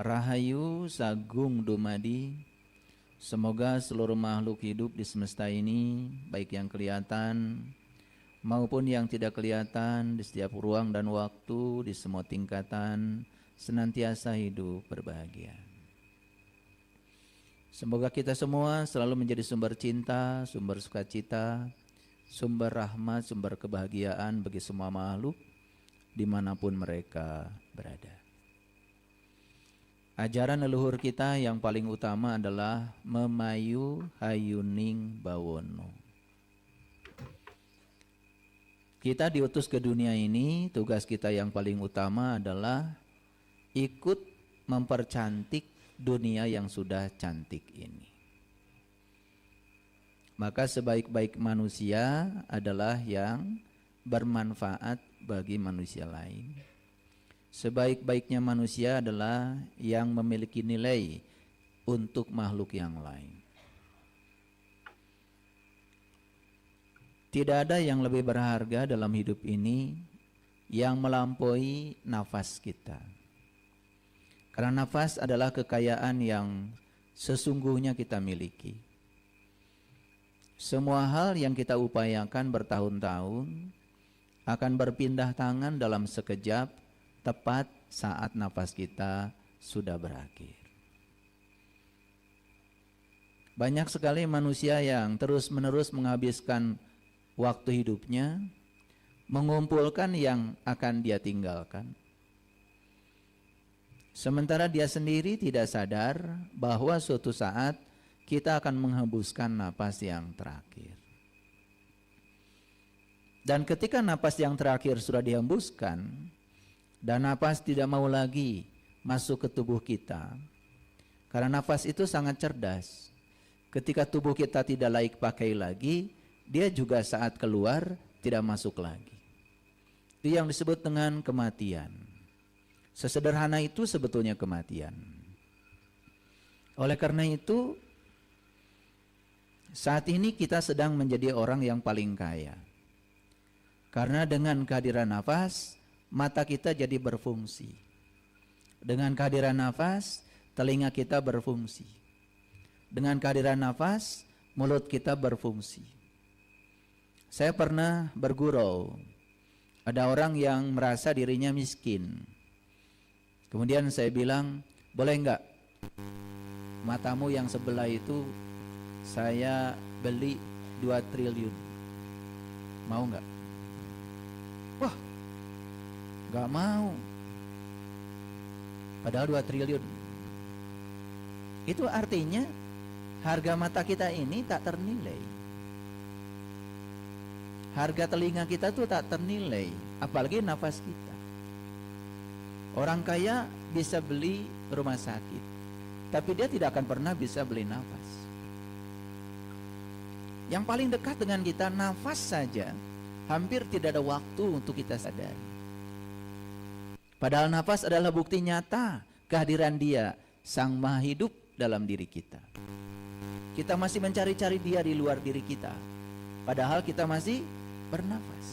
Rahayu Sagung Dumadi. Semoga seluruh makhluk hidup di semesta ini, baik yang kelihatan maupun yang tidak kelihatan, di setiap ruang dan waktu, di semua tingkatan, senantiasa hidup berbahagia. Semoga kita semua selalu menjadi sumber cinta, sumber sukacita, sumber rahmat, sumber kebahagiaan bagi semua makhluk dimanapun mereka berada. Ajaran leluhur kita yang paling utama adalah memayu hayuning bawono. Kita diutus ke dunia ini, tugas kita yang paling utama adalah ikut mempercantik dunia yang sudah cantik ini. Maka sebaik-baik manusia adalah yang bermanfaat bagi manusia lain. Sebaik-baiknya manusia adalah yang memiliki nilai untuk makhluk yang lain. Tidak ada yang lebih berharga dalam hidup ini yang melampaui nafas kita. Karena nafas adalah kekayaan yang sesungguhnya kita miliki. Semua hal yang kita upayakan bertahun-tahun akan berpindah tangan dalam sekejap, tepat saat nafas kita sudah berakhir. Banyak sekali manusia yang terus-menerus menghabiskan waktu hidupnya mengumpulkan yang akan dia tinggalkan. Sementara dia sendiri tidak sadar bahwa suatu saat kita akan menghembuskan napas yang terakhir. Dan ketika napas yang terakhir sudah dihembuskan, dan napas tidak mau lagi masuk ke tubuh kita, karena napas itu sangat cerdas. Ketika tubuh kita tidak layak pakai lagi, dia juga saat keluar tidak masuk lagi. Itu yang disebut dengan kematian. Sesederhana itu sebetulnya kematian. Oleh karena itu, saat ini kita sedang menjadi orang yang paling kaya. Karena dengan kehadiran nafas, mata kita jadi berfungsi. Dengan kehadiran nafas, telinga kita berfungsi. Dengan kehadiran nafas, mulut kita berfungsi. Saya pernah bergurau. Ada orang yang merasa dirinya miskin. Kemudian saya bilang, boleh enggak matamu yang sebelah itu saya beli 2 triliun. Mau enggak? Wah, gak mau. Padahal 2 triliun. Itu artinya harga mata kita ini tak ternilai. Harga telinga kita tuh tak ternilai, apalagi nafas kita. Orang kaya bisa beli rumah sakit, tapi dia tidak akan pernah bisa beli nafas. Yang paling dekat dengan kita, nafas saja, hampir tidak ada waktu untuk kita sadari. Padahal nafas adalah bukti nyata kehadiran Dia, Sang Maha Hidup dalam diri kita. Kita masih mencari-cari Dia di luar diri kita, padahal kita masih bernafas.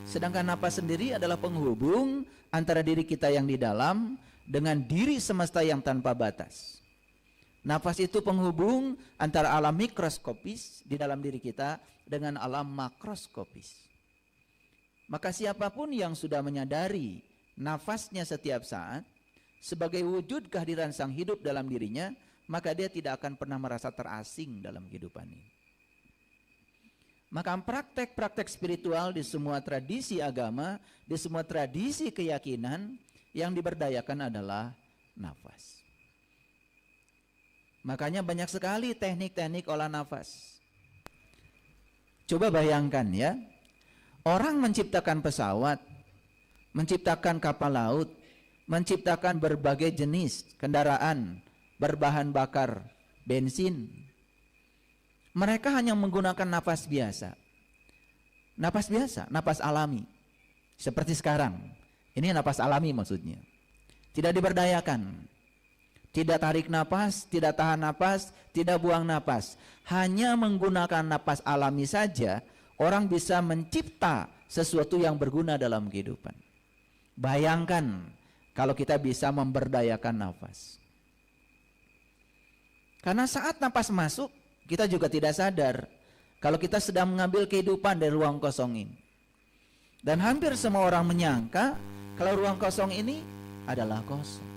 Sedangkan nafas sendiri adalah penghubung antara diri kita yang di dalam dengan diri semesta yang tanpa batas. Nafas itu penghubung antara alam mikroskopis di dalam diri kita dengan alam makroskopis. Maka siapapun yang sudah menyadari nafasnya setiap saat sebagai wujud kehadiran Sang Hidup dalam dirinya, maka dia tidak akan pernah merasa terasing dalam kehidupan ini. Maka praktek-praktek spiritual di semua tradisi agama, di semua tradisi keyakinan yang diberdayakan adalah nafas. Makanya banyak sekali teknik-teknik olah nafas. Coba bayangkan ya, orang menciptakan pesawat, menciptakan kapal laut, menciptakan berbagai jenis kendaraan berbahan bakar bensin. Mereka hanya menggunakan napas biasa. Napas biasa, napas alami. Seperti sekarang. Ini napas alami maksudnya. Tidak diberdayakan. Tidak tarik napas, tidak tahan napas, tidak buang napas. Hanya menggunakan napas alami saja, orang bisa mencipta sesuatu yang berguna dalam kehidupan. Bayangkan kalau kita bisa memberdayakan nafas. Karena saat nafas masuk, kita juga tidak sadar kalau kita sedang mengambil kehidupan dari ruang kosong ini. Dan hampir semua orang menyangka kalau ruang kosong ini adalah kosong.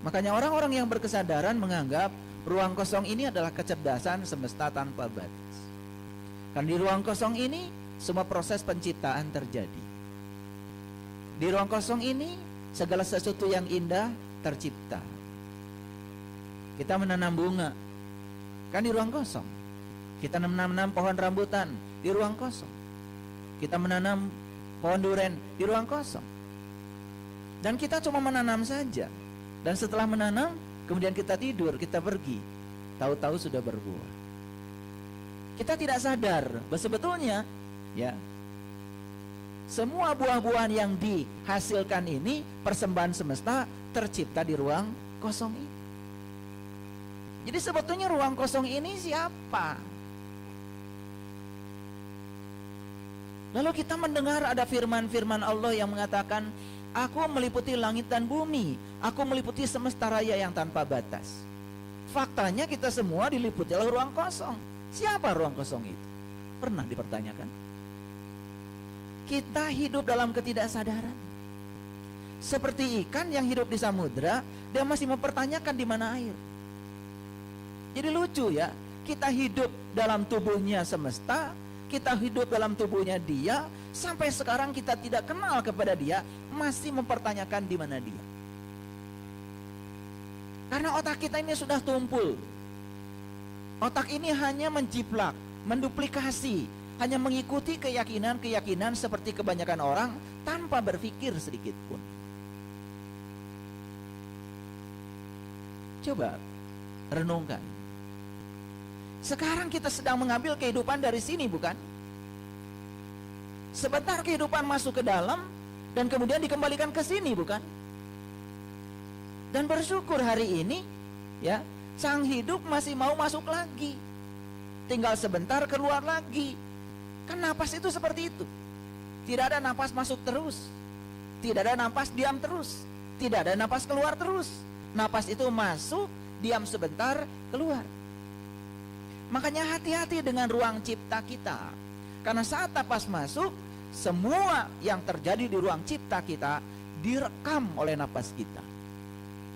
Makanya orang-orang yang berkesadaran menganggap ruang kosong ini adalah kecerdasan semesta tanpa batas. Karena di ruang kosong ini semua proses penciptaan terjadi. Di ruang kosong ini segala sesuatu yang indah tercipta. Kita menanam bunga kan di ruang kosong. Kita menanam pohon rambutan di ruang kosong. Kita menanam pohon duren di ruang kosong. Dan kita cuma menanam saja. Dan setelah menanam, kemudian kita tidur, kita pergi. Tahu-tahu sudah berbuah. Kita tidak sadar bahwa sebetulnya ya, semua buah-buahan yang dihasilkan ini persembahan semesta tercipta di ruang kosong ini. Jadi sebetulnya ruang kosong ini siapa? Lalu kita mendengar ada firman-firman Allah yang mengatakan, aku meliputi langit dan bumi, aku meliputi semesta raya yang tanpa batas. Faktanya kita semua diliputi oleh ruang kosong. Siapa ruang kosong itu? Pernah dipertanyakan? Kita hidup dalam ketidaksadaran. Seperti ikan yang hidup di samudra, dia masih mempertanyakan di mana air. Jadi lucu ya, kita hidup dalam tubuhnya semesta, kita hidup dalam tubuhnya dia, sampai sekarang kita tidak kenal kepada dia, masih mempertanyakan di mana dia. Karena otak kita ini sudah tumpul. Otak ini hanya menjiplak, menduplikasi, hanya mengikuti keyakinan-keyakinan seperti kebanyakan orang tanpa berpikir sedikit pun. Coba renungkan. Sekarang kita sedang mengambil kehidupan dari sini, bukan? Sebentar kehidupan masuk ke dalam dan kemudian dikembalikan ke sini, bukan? Dan bersyukur hari ini ya, sang hidup masih mau masuk lagi. Tinggal sebentar keluar lagi. Kan napas itu seperti itu. Tidak ada napas masuk terus. Tidak ada napas diam terus. Tidak ada napas keluar terus. Napas itu masuk, diam sebentar, keluar. Makanya hati-hati dengan ruang cipta kita. Karena saat napas masuk, semua yang terjadi di ruang cipta kita direkam oleh napas kita.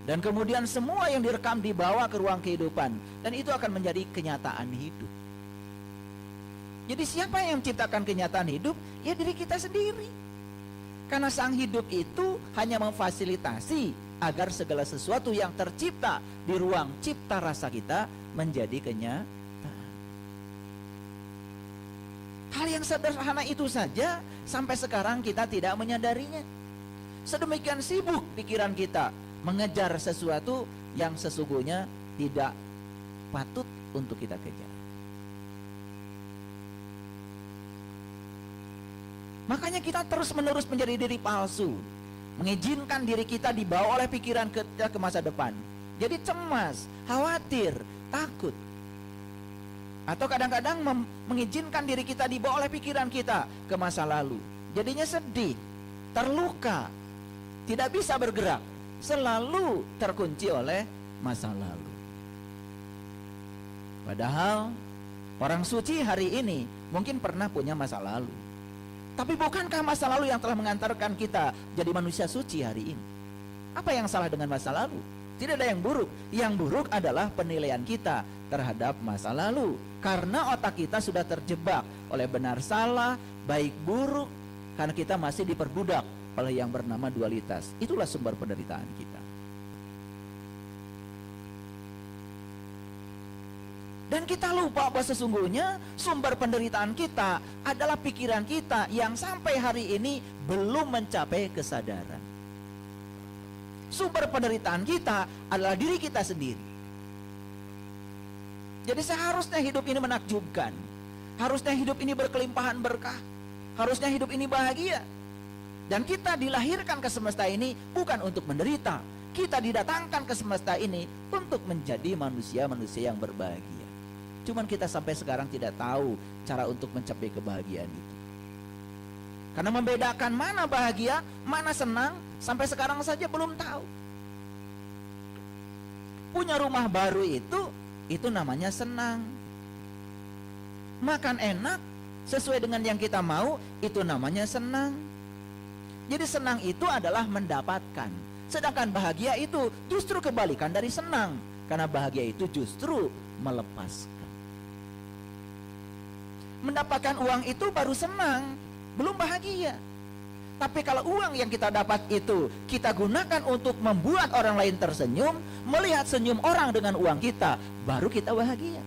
Dan kemudian semua yang direkam dibawa ke ruang kehidupan. Dan itu akan menjadi kenyataan hidup. Jadi siapa yang menciptakan kenyataan hidup? Ya diri kita sendiri. Karena sang hidup itu hanya memfasilitasi agar segala sesuatu yang tercipta di ruang cipta rasa kita menjadi kenyataan. Hal yang sederhana itu saja sampai sekarang kita tidak menyadarinya. Sedemikian sibuk pikiran kita mengejar sesuatu yang sesungguhnya tidak patut untuk kita kejar. Makanya kita terus-menerus menjadi diri palsu, mengizinkan diri kita dibawa oleh pikiran kita ke masa depan. Jadi cemas, khawatir, takut. Atau kadang-kadang mengizinkan diri kita dibawa oleh pikiran kita ke masa lalu. Jadinya sedih, terluka, tidak bisa bergerak, selalu terkunci oleh masa lalu. Padahal orang suci hari ini mungkin pernah punya masa lalu. Tapi bukankah masa lalu yang telah mengantarkan kita jadi manusia suci hari ini? Apa yang salah dengan masa lalu? Tidak ada yang buruk. Yang buruk adalah penilaian kita terhadap masa lalu. Karena otak kita sudah terjebak oleh benar salah, baik buruk. Karena kita masih diperbudak oleh yang bernama dualitas. Itulah sumber penderitaan kita. Dan kita lupa bahwa sesungguhnya sumber penderitaan kita adalah pikiran kita yang sampai hari ini belum mencapai kesadaran. Sumber penderitaan kita adalah diri kita sendiri. Jadi seharusnya hidup ini menakjubkan. Harusnya hidup ini berkelimpahan berkah. Harusnya hidup ini bahagia. Dan kita dilahirkan ke semesta ini bukan untuk menderita. Kita didatangkan ke semesta ini untuk menjadi manusia-manusia yang berbahagia. Cuman kita sampai sekarang tidak tahu cara untuk mencapai kebahagiaan itu. Karena membedakan mana bahagia, mana senang, sampai sekarang saja belum tahu. Punya rumah baru itu namanya senang. Makan enak, sesuai dengan yang kita mau, itu namanya senang. Jadi senang itu adalah mendapatkan. Sedangkan bahagia itu justru kebalikan dari senang. Karena bahagia itu justru melepaskan. Mendapatkan uang itu baru senang, belum bahagia. Tapi kalau uang yang kita dapat itu kita gunakan untuk membuat orang lain tersenyum, melihat senyum orang dengan uang kita, baru kita bahagia.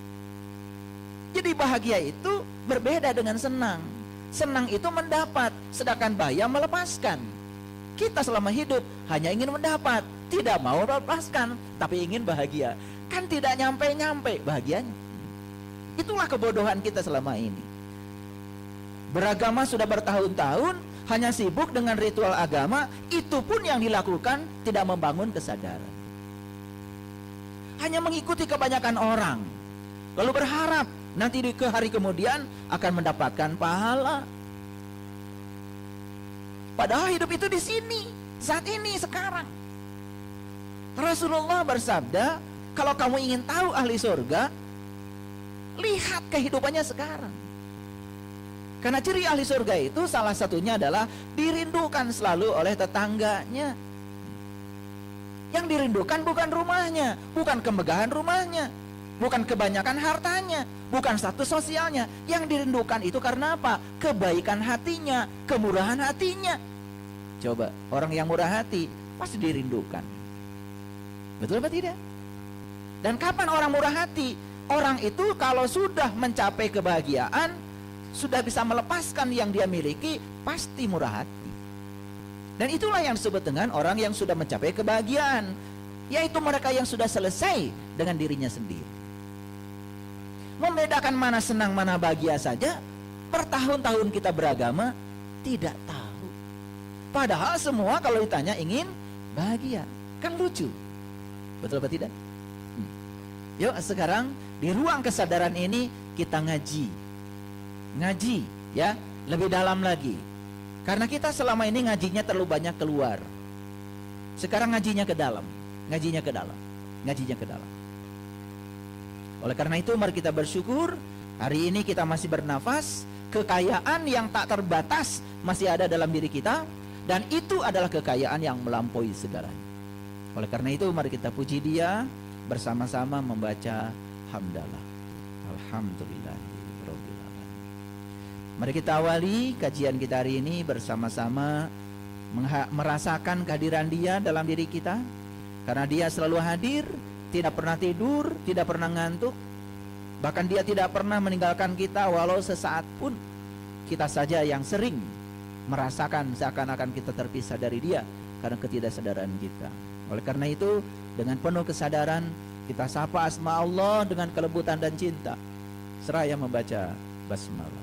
Jadi bahagia itu berbeda dengan senang. Senang itu mendapat, sedangkan bahagia melepaskan. Kita selama hidup hanya ingin mendapat, tidak mau melepaskan, tapi ingin bahagia. Kan tidak nyampe-nyampe bahagianya. Itulah kebodohan kita selama ini. Beragama sudah bertahun-tahun, hanya sibuk dengan ritual agama, itu pun yang dilakukan tidak membangun kesadaran. Hanya mengikuti kebanyakan orang, lalu berharap nanti di hari kemudian akan mendapatkan pahala. Padahal hidup itu di sini, saat ini, sekarang. Rasulullah bersabda, kalau kamu ingin tahu ahli surga, lihat kehidupannya sekarang. Karena ciri ahli surga itu salah satunya adalah dirindukan selalu oleh tetangganya. Yang dirindukan bukan rumahnya, bukan kemegahan rumahnya, bukan kebanyakan hartanya, bukan status sosialnya. Yang dirindukan itu karena apa? Kebaikan hatinya, kemurahan hatinya. Coba, orang yang murah hati pasti dirindukan. Betul apa tidak? Dan kapan orang murah hati? Orang itu kalau sudah mencapai kebahagiaan, sudah bisa melepaskan yang dia miliki, pasti murah hati. Dan itulah yang disebut dengan orang yang sudah mencapai kebahagiaan, yaitu mereka yang sudah selesai dengan dirinya sendiri. Membedakan mana senang mana bahagia saja, bertahun-tahun kita beragama tidak tahu. Padahal semua kalau ditanya ingin bahagia. Kan lucu. Betul apa tidak? Yuk sekarang di ruang kesadaran ini kita ngaji ya, lebih dalam lagi. Karena kita selama ini ngajinya terlalu banyak keluar. Sekarang ngajinya ke dalam. Oleh karena itu mari kita bersyukur, hari ini kita masih bernafas, kekayaan yang tak terbatas masih ada dalam diri kita, dan itu adalah kekayaan yang melampaui segalanya. Oleh karena itu mari kita puji Dia bersama-sama membaca hamdalah. Alhamdulillah. Mari kita awali kajian kita hari ini bersama-sama merasakan kehadiran Dia dalam diri kita. Karena Dia selalu hadir, tidak pernah tidur, tidak pernah ngantuk. Bahkan Dia tidak pernah meninggalkan kita walau sesaat pun. Kita saja yang sering merasakan seakan-akan kita terpisah dari Dia karena ketidaksadaran kita. Oleh karena itu, dengan penuh kesadaran kita sapa asma Allah dengan kelembutan dan cinta, seraya membaca basmalah.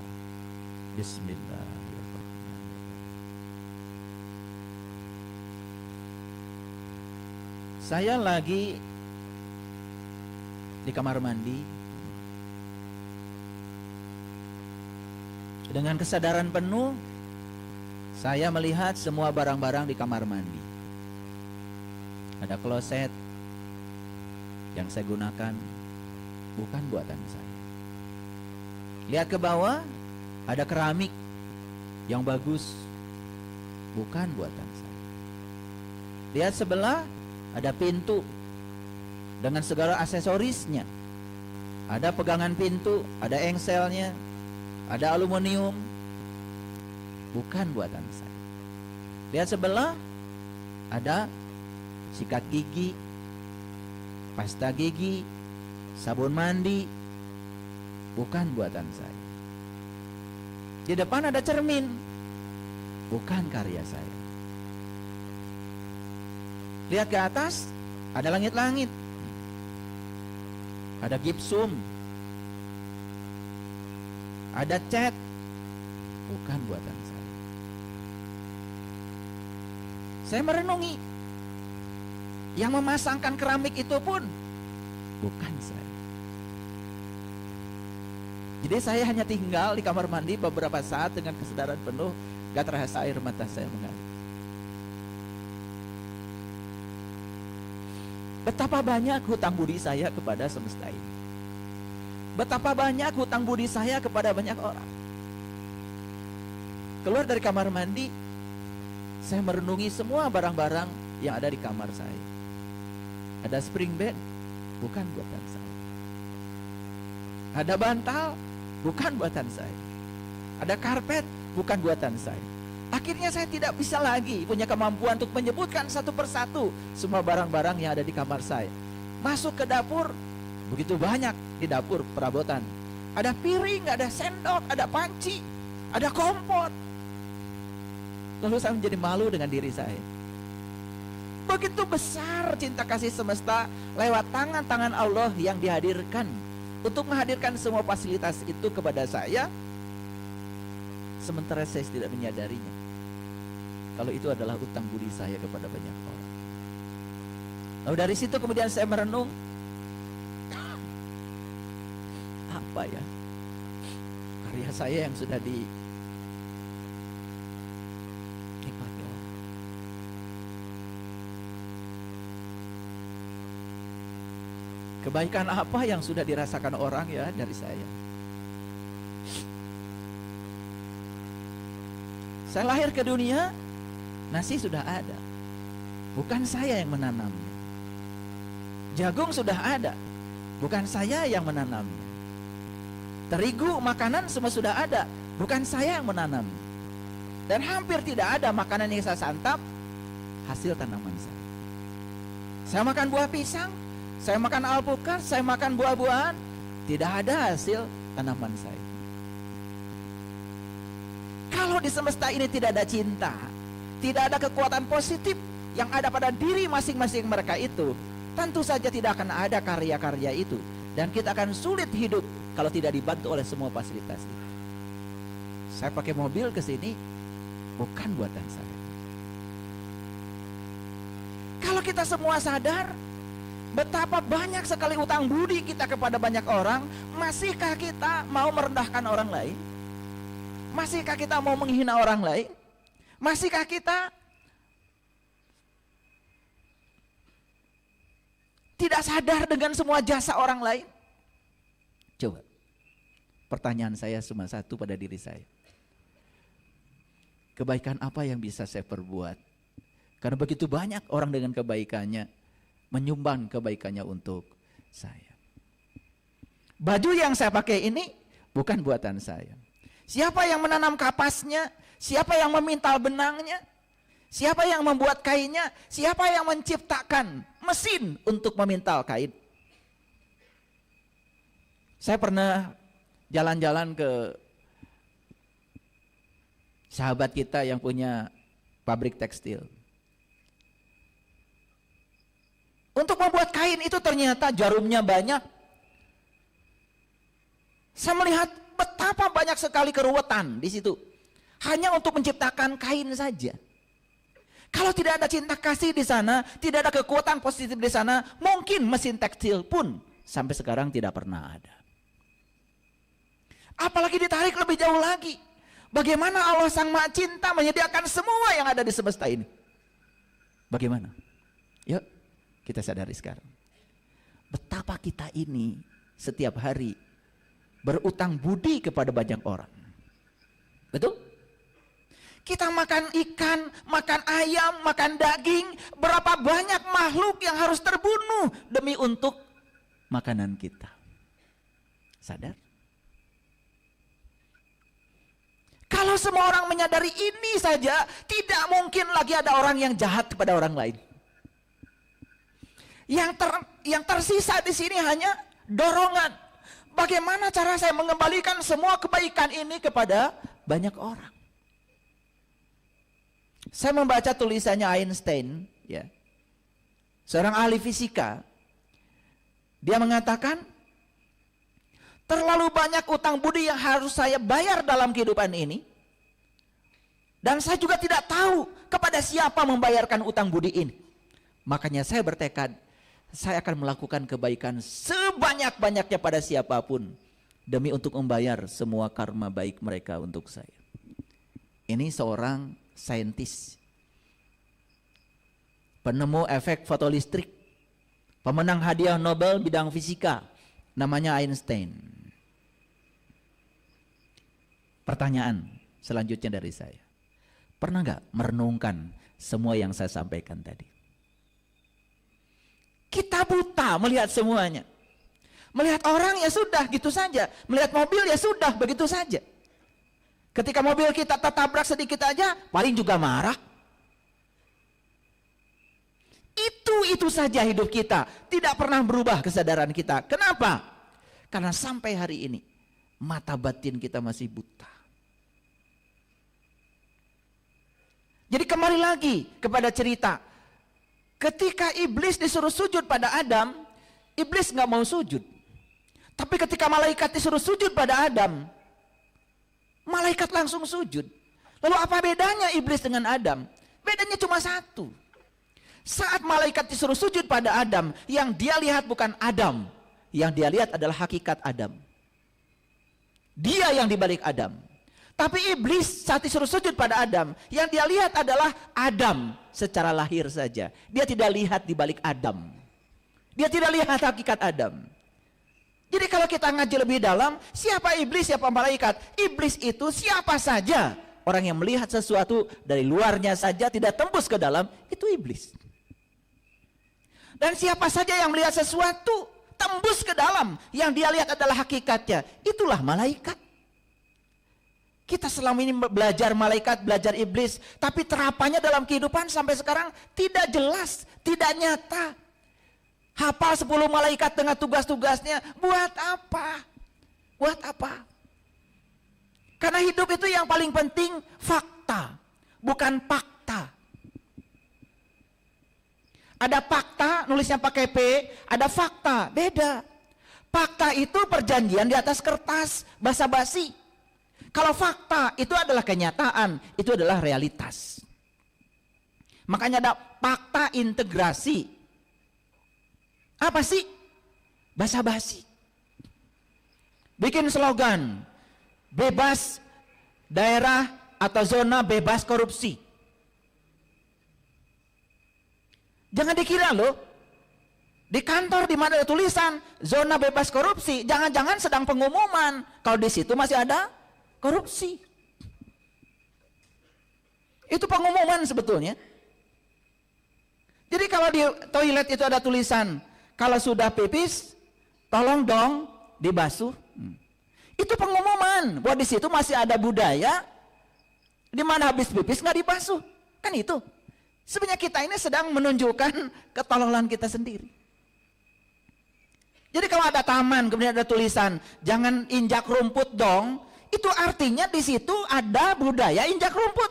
Bismillahirrahmanirrahim. Saya lagi di kamar mandi dengan kesadaran penuh. Saya melihat semua barang-barang di kamar mandi. Ada kloset yang saya gunakan bukan buatan saya. Lihat ke bawah, ada keramik yang bagus, bukan buatan saya. Lihat sebelah, ada pintu dengan segala aksesorisnya. Ada pegangan pintu, ada engselnya, ada aluminium, bukan buatan saya. Lihat sebelah, ada sikat gigi, pasta gigi, sabun mandi, bukan buatan saya. Di depan ada cermin, bukan karya saya. Lihat ke atas, ada langit-langit, ada gipsum, ada cat, bukan buatan saya. Saya merenungi, yang memasangkan keramik itu pun bukan saya. Jadi saya hanya tinggal di kamar mandi beberapa saat dengan kesadaran penuh, Gak terasa air mata saya mengalir. Betapa banyak hutang budi saya kepada semesta ini. Betapa banyak hutang budi saya kepada banyak orang. Keluar dari kamar mandi, saya merenungi semua barang-barang yang ada di kamar saya. Ada spring bed, bukan buatan saya. Ada bantal, bukan buatan saya. Ada karpet, bukan buatan saya. Akhirnya saya tidak bisa lagi punya kemampuan untuk menyebutkan satu persatu semua barang-barang yang ada di kamar saya. Masuk ke dapur, begitu banyak di dapur perabotan. Ada piring, ada sendok, ada panci, ada kompor. Lalu saya menjadi malu dengan diri saya. Begitu besar cinta kasih semesta lewat tangan-tangan Allah yang dihadirkan untuk menghadirkan semua fasilitas itu kepada saya, sementara saya tidak menyadarinya. Kalau itu adalah utang budi saya kepada banyak orang. Lalu dari situ kemudian saya merenung, apa ya karya saya yang sudah dinikmati orang. Kebaikan apa yang sudah dirasakan orang ya dari saya. Saya lahir ke dunia, nasi sudah ada, bukan saya yang menanamnya. Jagung sudah ada, bukan saya yang menanamnya. Terigu, makanan semua sudah ada, bukan saya yang menanamnya. Dan hampir tidak ada makanan yang saya santap hasil tanaman saya. Saya makan buah pisang, saya makan alpukat, saya makan buah-buahan, tidak ada hasil tanaman saya. Kalau di semesta ini tidak ada cinta, tidak ada kekuatan positif yang ada pada diri masing-masing mereka itu, tentu saja tidak akan ada karya-karya itu. Dan kita akan sulit hidup kalau tidak dibantu oleh semua fasilitas itu. Saya pakai mobil ke sini, bukan buatan saya. Kalau kita semua sadar betapa banyak sekali utang budi kita kepada banyak orang, masihkah kita mau merendahkan orang lain? Masihkah kita mau menghina orang lain? Masihkah kita tidak sadar dengan semua jasa orang lain? Coba, pertanyaan saya cuma satu pada diri saya. Kebaikan apa yang bisa saya perbuat? Karena begitu banyak orang dengan kebaikannya menyumbang kebaikannya untuk saya. Baju yang saya pakai ini bukan buatan saya. Siapa yang menanam kapasnya? Siapa yang memintal benangnya? Siapa yang membuat kainnya? Siapa yang menciptakan mesin untuk memintal kain? Saya pernah jalan-jalan ke sahabat kita yang punya pabrik tekstil. Untuk membuat kain itu ternyata jarumnya banyak. Saya melihat betapa banyak sekali keruwetan di situ. Hanya untuk menciptakan kain saja. Kalau tidak ada cinta kasih di sana, tidak ada kekuatan positif di sana, mungkin mesin tekstil pun sampai sekarang tidak pernah ada. Apalagi ditarik lebih jauh lagi. Bagaimana Allah Sang Maha Cinta menyediakan semua yang ada di semesta ini? Bagaimana? Yuk, kita sadari sekarang. Betapa kita ini setiap hari berutang budi kepada banyak orang. Betul? Kita makan ikan, makan ayam, makan daging. Berapa banyak makhluk yang harus terbunuh demi untuk makanan kita. Sadar? Kalau semua orang menyadari ini saja, tidak mungkin lagi ada orang yang jahat kepada orang lain. Yang tersisa di sini hanya dorongan. Bagaimana cara saya mengembalikan semua kebaikan ini kepada banyak orang? Saya membaca tulisannya Einstein, ya, seorang ahli fisika. Dia mengatakan, terlalu banyak utang budi yang harus saya bayar dalam kehidupan ini. Dan saya juga tidak tahu kepada siapa membayarkan utang budi ini. Makanya saya bertekad, saya akan melakukan kebaikan sebanyak-banyaknya pada siapapun, demi untuk membayar semua karma baik mereka untuk saya. Ini seorang saintis, penemu efek fotolistrik, pemenang hadiah Nobel bidang fisika, namanya Einstein. Pertanyaan selanjutnya dari saya, pernah nggak merenungkan semua yang saya sampaikan tadi? Kita buta melihat semuanya. Melihat orang ya sudah gitu saja, melihat mobil ya sudah begitu saja. Ketika mobil kita tertabrak sedikit aja, paling juga marah. Itu saja hidup kita, tidak pernah berubah kesadaran kita. Kenapa? Karena sampai hari ini mata batin kita masih buta. Jadi kembali lagi kepada cerita. Ketika iblis disuruh sujud pada Adam, iblis nggak mau sujud. Tapi ketika malaikat disuruh sujud pada Adam, malaikat langsung sujud. Lalu apa bedanya iblis dengan Adam? Bedanya cuma satu. Saat malaikat disuruh sujud pada Adam, yang dia lihat bukan Adam. Yang dia lihat adalah hakikat Adam. Dia yang dibalik Adam. Tapi iblis saat disuruh sujud pada Adam, yang dia lihat adalah Adam secara lahir saja. Dia tidak lihat dibalik Adam. Dia tidak lihat hakikat Adam. Jadi kalau kita ngaji lebih dalam, siapa iblis, siapa malaikat? Iblis itu siapa saja. Orang yang melihat sesuatu dari luarnya saja tidak tembus ke dalam, itu iblis. Dan siapa saja yang melihat sesuatu tembus ke dalam, yang dia lihat adalah hakikatnya, itulah malaikat. Kita selama ini belajar malaikat, belajar iblis, tapi terapannya dalam kehidupan sampai sekarang tidak jelas, tidak nyata. Hafal 10 malaikat dengan tugas-tugasnya, buat apa? Buat apa? Karena hidup itu yang paling penting fakta, bukan fakta. Ada fakta, nulisnya pakai P, ada fakta, beda. Fakta itu perjanjian di atas kertas, basa-basi. Kalau fakta itu adalah kenyataan, itu adalah realitas. Makanya ada fakta integrasi. Apa sih? Basa-basi. Bikin slogan, bebas daerah atau zona bebas korupsi. Jangan dikira loh, di kantor di mana ada tulisan zona bebas korupsi, jangan-jangan sedang pengumuman kalau di situ masih ada korupsi. Itu pengumuman sebetulnya. Jadi kalau di toilet itu ada tulisan, kalau sudah pipis, tolong dong dibasuh. Itu pengumuman bahwa di situ masih ada budaya di mana habis pipis nggak dibasuh. Kan itu. Sebenarnya kita ini sedang menunjukkan ketololan kita sendiri. Jadi kalau ada taman kemudian ada tulisan jangan injak rumput dong, itu artinya di situ ada budaya injak rumput.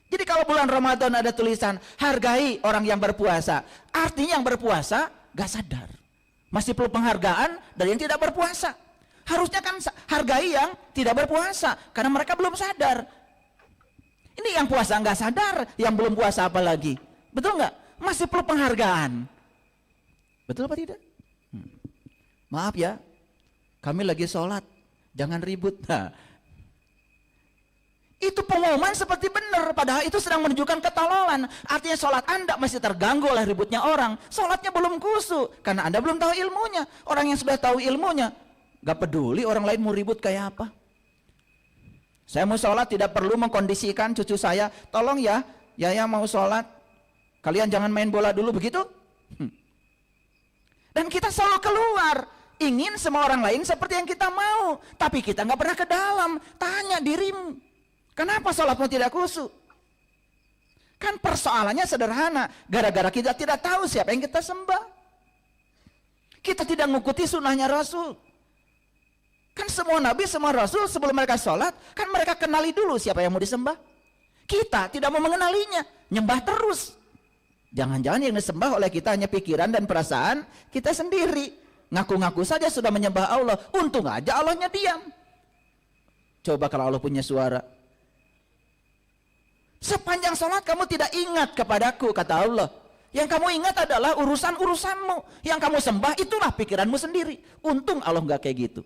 Jadi kalau bulan Ramadan ada tulisan hargai orang yang berpuasa, artinya yang berpuasa gak sadar, masih perlu penghargaan dari yang tidak berpuasa. Harusnya kan hargai yang tidak berpuasa karena mereka belum sadar. Ini yang puasa gak sadar, yang belum puasa apalagi, betul gak? Masih perlu penghargaan. Betul apa tidak? Maaf ya, kami lagi sholat, jangan ribut. Nah, itu pengumuman seperti benar, padahal itu sedang menunjukkan ketololan. Artinya sholat Anda masih terganggu oleh ributnya orang. Sholatnya belum khusyuk, karena Anda belum tahu ilmunya. Orang yang sudah tahu ilmunya, gak peduli orang lain mau ribut kayak apa. Saya mau sholat tidak perlu mengkondisikan cucu saya, tolong ya mau sholat, kalian jangan main bola dulu, begitu. Dan kita selalu keluar, ingin semua orang lain seperti yang kita mau. Tapi kita gak pernah ke dalam, tanya dirimu. Kenapa sholatmu tidak khusyuk? Kan persoalannya sederhana, gara-gara kita tidak tahu siapa yang kita sembah. Kita tidak mengikuti sunnahnya Rasul. Kan semua nabi, semua rasul sebelum mereka sholat, kan mereka kenali dulu siapa yang mau disembah. Kita tidak mau mengenalinya, nyembah terus. Jangan-jangan yang disembah oleh kita hanya pikiran dan perasaan kita sendiri. Ngaku-ngaku saja sudah menyembah Allah, untung aja Allahnya diam. Coba kalau Allah punya suara. Sepanjang sholat kamu tidak ingat kepadaku, kata Allah. Yang kamu ingat adalah urusan-urusanmu. Yang kamu sembah itulah pikiranmu sendiri. Untung Allah nggak kayak gitu.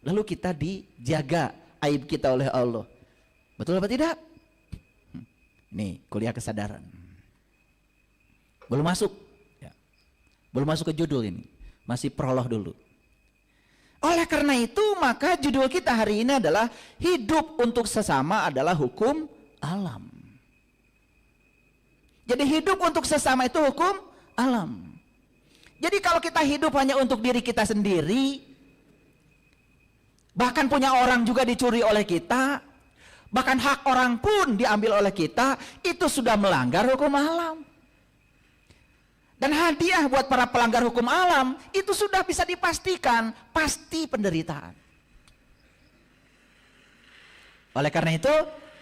Lalu kita dijaga aib kita oleh Allah. Betul apa tidak? Nih, kuliah kesadaran. Belum masuk. Ya. Belum masuk ke judul ini. Masih prolog dulu. Oleh karena itu, maka judul kita hari ini adalah hidup untuk sesama adalah hukum alam. Jadi hidup untuk sesama itu hukum alam. Jadi kalau kita hidup hanya untuk diri kita sendiri, bahkan punya orang juga dicuri oleh kita, bahkan hak orang pun diambil oleh kita, itu sudah melanggar hukum alam. Dan hadiah buat para pelanggar hukum alam itu sudah bisa dipastikan pasti penderitaan. Oleh karena itu,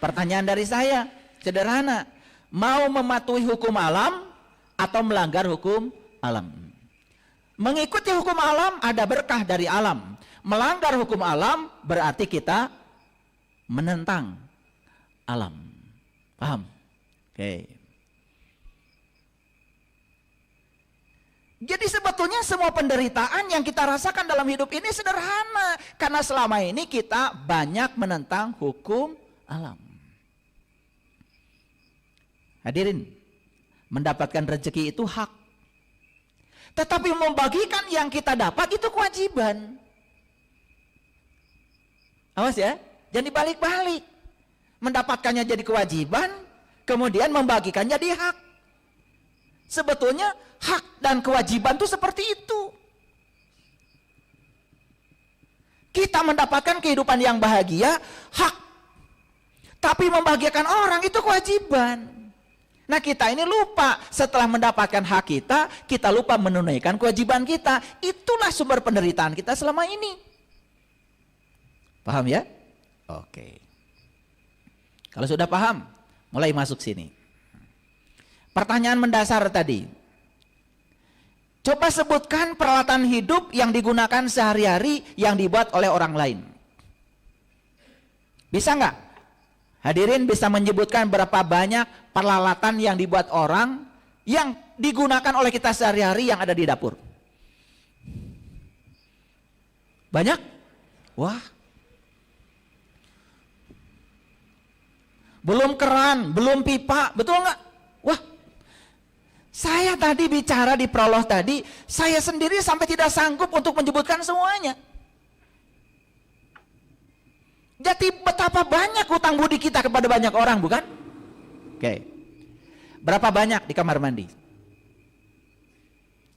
pertanyaan dari saya sederhana, mau mematuhi hukum alam atau melanggar hukum alam? Mengikuti hukum alam ada berkah dari alam. Melanggar hukum alam berarti kita menentang alam. Paham? Oke. Jadi sebetulnya semua penderitaan yang kita rasakan dalam hidup ini sederhana. Karena selama ini kita banyak menentang hukum alam. Hadirin, mendapatkan rezeki itu hak. Tetapi membagikan yang kita dapat itu kewajiban. Awas ya, jangan dibalik-balik. Mendapatkannya jadi kewajiban, kemudian membagikannya jadi hak. Sebetulnya hak dan kewajiban itu seperti itu. Kita mendapatkan kehidupan yang bahagia, hak. Tapi membahagiakan orang itu kewajiban. Nah kita ini lupa, setelah mendapatkan hak kita lupa menunaikan kewajiban kita. Itulah sumber penderitaan kita selama ini. Paham ya? Oke. Kalau sudah paham, mulai masuk sini. Pertanyaan mendasar tadi. Coba sebutkan peralatan hidup yang digunakan sehari-hari yang dibuat oleh orang lain. Bisa nggak? Hadirin bisa menyebutkan berapa banyak peralatan yang dibuat orang yang digunakan oleh kita sehari-hari yang ada di dapur? Banyak? Wah. Belum keran, belum pipa, betul nggak? Wah. Saya tadi bicara di prolog tadi, saya sendiri sampai tidak sanggup untuk menyebutkan semuanya. Jadi betapa banyak hutang budi kita kepada banyak orang, bukan? Oke. Berapa banyak di kamar mandi?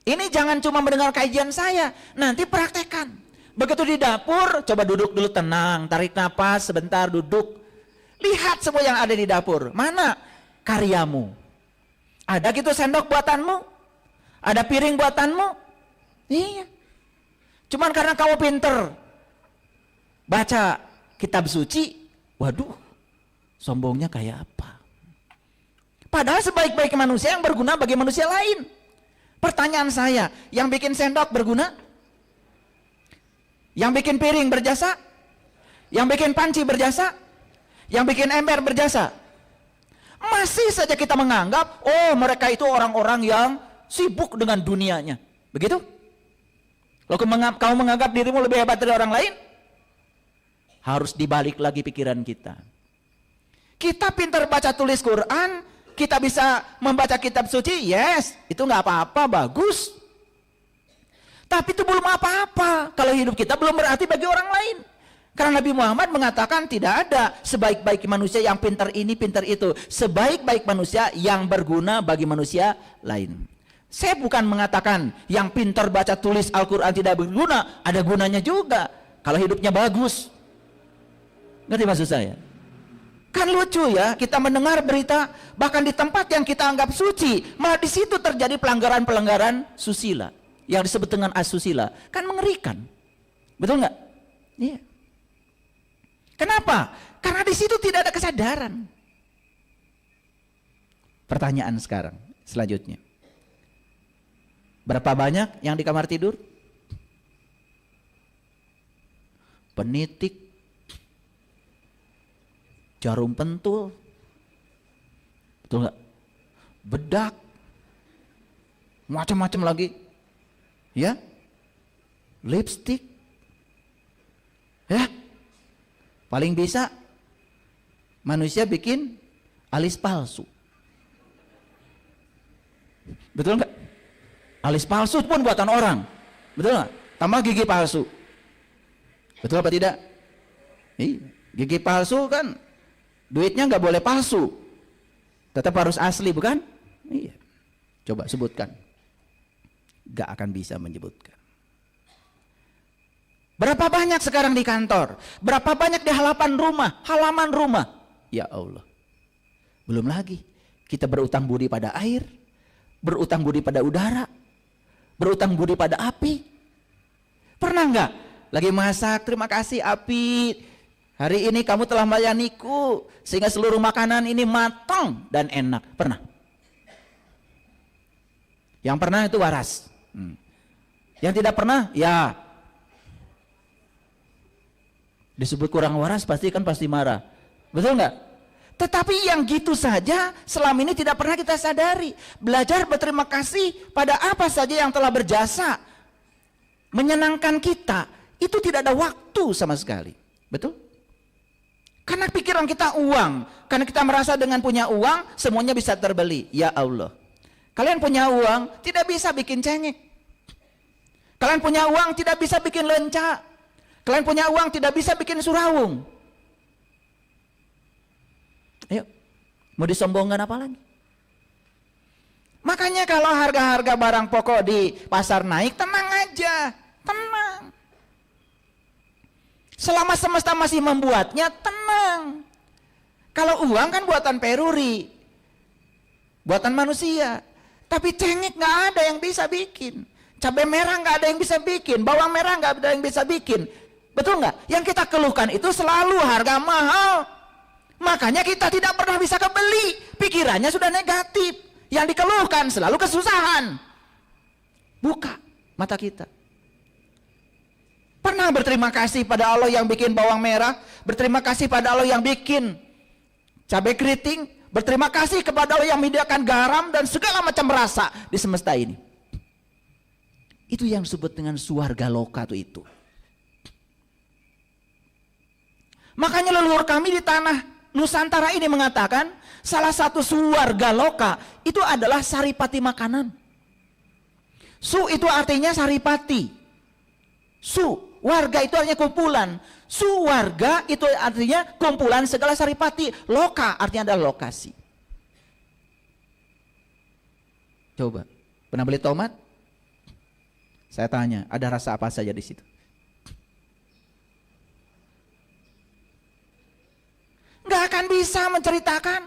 Ini jangan cuma mendengar kajian saya, nanti praktekkan. Begitu di dapur, coba duduk dulu tenang, tarik napas sebentar, duduk. Lihat semua yang ada di dapur. Mana karyamu? Ada gitu sendok buatanmu? Ada piring buatanmu? Iya. Cuman karena kamu pinter baca kitab suci, waduh, sombongnya kayak apa? Padahal sebaik-baik manusia yang berguna bagi manusia lain. Pertanyaan saya, yang bikin sendok berguna? Yang bikin piring berjasa? Yang bikin panci berjasa? Yang bikin ember berjasa? Masih saja kita menganggap, oh mereka itu orang-orang yang sibuk dengan dunianya. Begitu? Kalau kamu menganggap dirimu lebih hebat dari orang lain, harus dibalik lagi pikiran kita. Kita pintar baca tulis Quran, kita bisa membaca kitab suci, yes, itu nggak apa-apa, bagus. Tapi itu belum apa-apa kalau hidup kita belum berarti bagi orang lain. Karena Nabi Muhammad mengatakan tidak ada sebaik-baik manusia yang pintar ini, pintar itu. Sebaik-baik manusia yang berguna bagi manusia lain. Saya bukan mengatakan yang pintar baca tulis Al-Quran tidak berguna, ada gunanya juga. Kalau hidupnya bagus. Ngerti maksud saya? Kan lucu ya, kita mendengar berita, bahkan di tempat yang kita anggap suci, malah di situ terjadi pelanggaran-pelanggaran susila. Yang disebut dengan asusila. Kan mengerikan. Betul nggak? Iya. Kenapa? Karena di situ tidak ada kesadaran. Pertanyaan sekarang, selanjutnya. Berapa banyak yang di kamar tidur? Penitik, jarum pentul, betul nggak? Bedak, macam-macam lagi, ya, lipstick, Paling bisa manusia bikin alis palsu. Betul nggak? Alis palsu pun buatan orang. Betul nggak? Tambah gigi palsu. Betul apa tidak? Gigi palsu kan duitnya nggak boleh palsu. Tetap harus asli, bukan? Iya. Coba sebutkan. Nggak akan bisa menyebutkan. Berapa banyak sekarang di kantor? Berapa banyak di halaman rumah? Ya Allah. Belum lagi kita berutang budi pada air, berutang budi pada udara, berutang budi pada api. Pernah nggak lagi masak, terima kasih api, hari ini kamu telah melayaniku sehingga seluruh makanan ini matang dan enak. Pernah? Yang pernah itu waras. Yang tidak pernah, ya disebut kurang waras pasti marah. Betul nggak? Tetapi yang gitu saja selama ini tidak pernah kita sadari. Belajar berterima kasih pada apa saja yang telah berjasa menyenangkan kita, itu tidak ada waktu sama sekali. Betul? Karena pikiran kita uang, karena kita merasa dengan punya uang semuanya bisa terbeli. Ya Allah, kalian punya uang tidak bisa bikin cengek. Kalian punya uang tidak bisa bikin lenca. Kalian punya uang tidak bisa bikin surawung. Ayo, mau disombongkan apa lagi? Makanya kalau harga-harga barang pokok di pasar naik, tenang aja, tenang. Selama semesta masih membuatnya, tenang. Kalau uang kan buatan peruri, buatan manusia. Tapi cengek nggak ada yang bisa bikin. Cabai merah nggak ada yang bisa bikin. Bawang merah nggak ada yang bisa bikin. Betul nggak? Yang kita keluhkan itu selalu harga mahal. Makanya kita tidak pernah bisa kebeli. Pikirannya sudah negatif. Yang dikeluhkan selalu kesusahan. Buka mata kita. Pernah berterima kasih pada Allah yang bikin bawang merah. Berterima kasih pada Allah yang bikin cabai keriting. Berterima kasih kepada Allah yang menyediakan garam dan segala macam rasa di semesta ini. Itu yang disebut dengan swarga loka itu. Makanya leluhur kami di tanah Nusantara ini mengatakan salah satu swarga loka itu adalah saripati makanan. Su itu artinya saripati. Su, warga itu artinya kumpulan. Su warga itu artinya kumpulan segala saripati. Loka artinya adalah lokasi. Coba, pernah beli tomat? Saya tanya, ada rasa apa saja di situ? Nggak akan bisa menceritakan.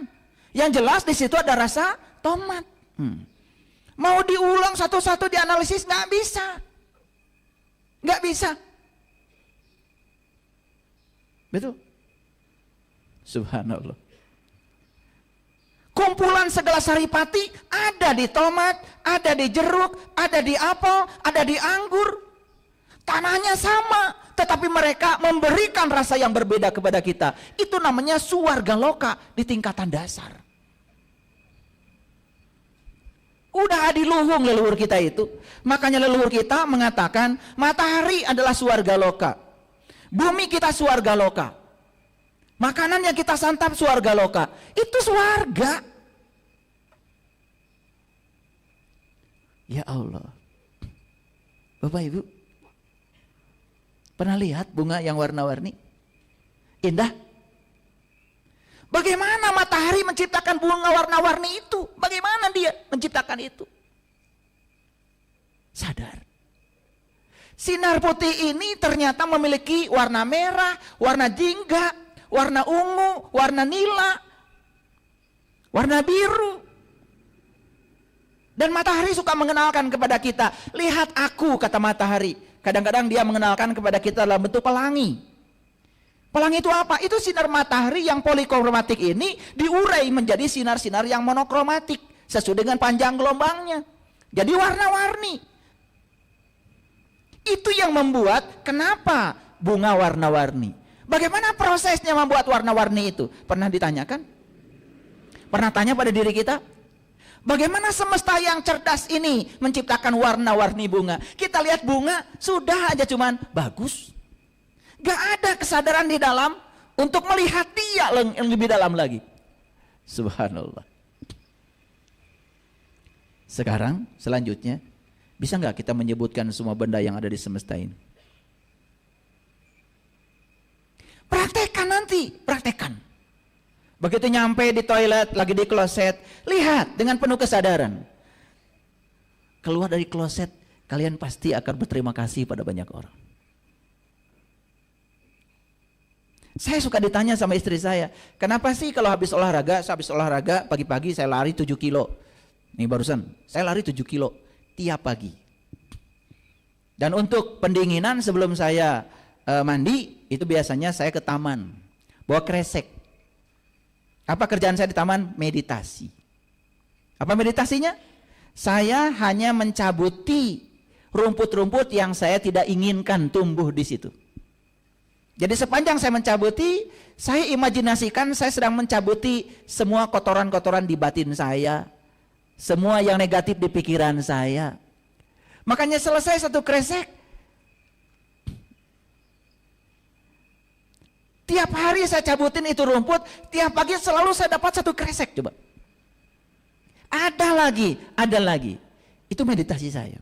Yang jelas di situ ada rasa tomat. Mau diulang satu-satu dianalisis nggak bisa. Nggak bisa. Betul? Subhanallah. Kumpulan segala saripati ada di tomat, ada di jeruk, ada di apel, ada di anggur. Tanahnya sama, tetapi mereka memberikan rasa yang berbeda kepada kita. Itu namanya swarga loka di tingkatan dasar. Udah adiluhung leluhur kita itu. Makanya leluhur kita mengatakan matahari adalah swarga loka. Bumi kita swarga loka. Makanan yang kita santap swarga loka. Itu swarga. Ya Allah. Bapak Ibu, pernah lihat bunga yang warna-warni? Indah. Bagaimana matahari menciptakan bunga warna-warni itu? Bagaimana dia menciptakan itu? Sadar. Sinar putih ini ternyata memiliki warna merah, warna jingga, warna ungu, warna nila, warna biru. Dan matahari suka mengenalkan kepada kita, lihat aku, kata matahari. Kadang-kadang dia mengenalkan kepada kita dalam bentuk pelangi. Pelangi itu apa? Itu sinar matahari yang polikromatik ini diurai menjadi sinar-sinar yang monokromatik sesuai dengan panjang gelombangnya. Jadi warna-warni. Itu yang membuat kenapa bunga warna-warni. Bagaimana prosesnya membuat warna-warni itu? Pernah ditanyakan? Pernah tanya pada diri kita? Bagaimana semesta yang cerdas ini menciptakan warna-warni bunga? Kita lihat bunga sudah aja cuman bagus. Gak ada kesadaran di dalam untuk melihat dia yang lebih dalam lagi. Subhanallah. Sekarang selanjutnya, bisa nggak kita menyebutkan semua benda yang ada di semesta ini? Praktekkan nanti, praktekkan. Begitu nyampe di toilet, lagi di kloset, lihat dengan penuh kesadaran. Keluar dari kloset, kalian pasti akan berterima kasih pada banyak orang. Saya suka ditanya sama istri saya, kenapa sih kalau habis olahraga pagi-pagi saya lari 7 kilo. Nih barusan, saya lari 7 kilo tiap pagi. Dan untuk pendinginan sebelum saya mandi, itu biasanya saya ke taman, bawa kresek. Apa kerjaan saya di taman? Meditasi. Apa meditasinya? Saya hanya mencabuti rumput-rumput yang saya tidak inginkan tumbuh di situ. Jadi sepanjang saya mencabuti, saya imajinasikan saya sedang mencabuti semua kotoran-kotoran di batin saya, semua yang negatif di pikiran saya. Makanya selesai satu kresek, tiap hari saya cabutin itu rumput, tiap pagi selalu saya dapat satu kresek. Coba. Ada lagi. Itu meditasi saya.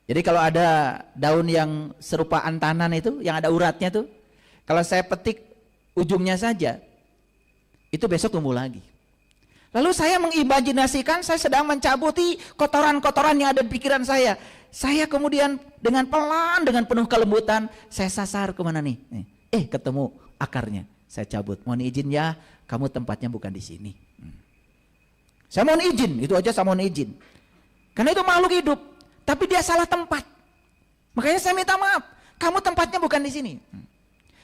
Jadi kalau ada daun yang serupa antanan itu, yang ada uratnya tuh, kalau saya petik ujungnya saja, itu besok tumbuh lagi. Lalu saya mengimajinasikan saya sedang mencabuti kotoran-kotoran yang ada di pikiran saya. Saya kemudian dengan pelan, dengan penuh kelembutan, saya sasar kemana nih? Ketemu akarnya. Saya cabut. Mohon izin ya, kamu tempatnya bukan di sini. Saya mohon izin, itu aja saya mohon izin. Karena itu makhluk hidup, tapi dia salah tempat. Makanya saya minta maaf, kamu tempatnya bukan di sini.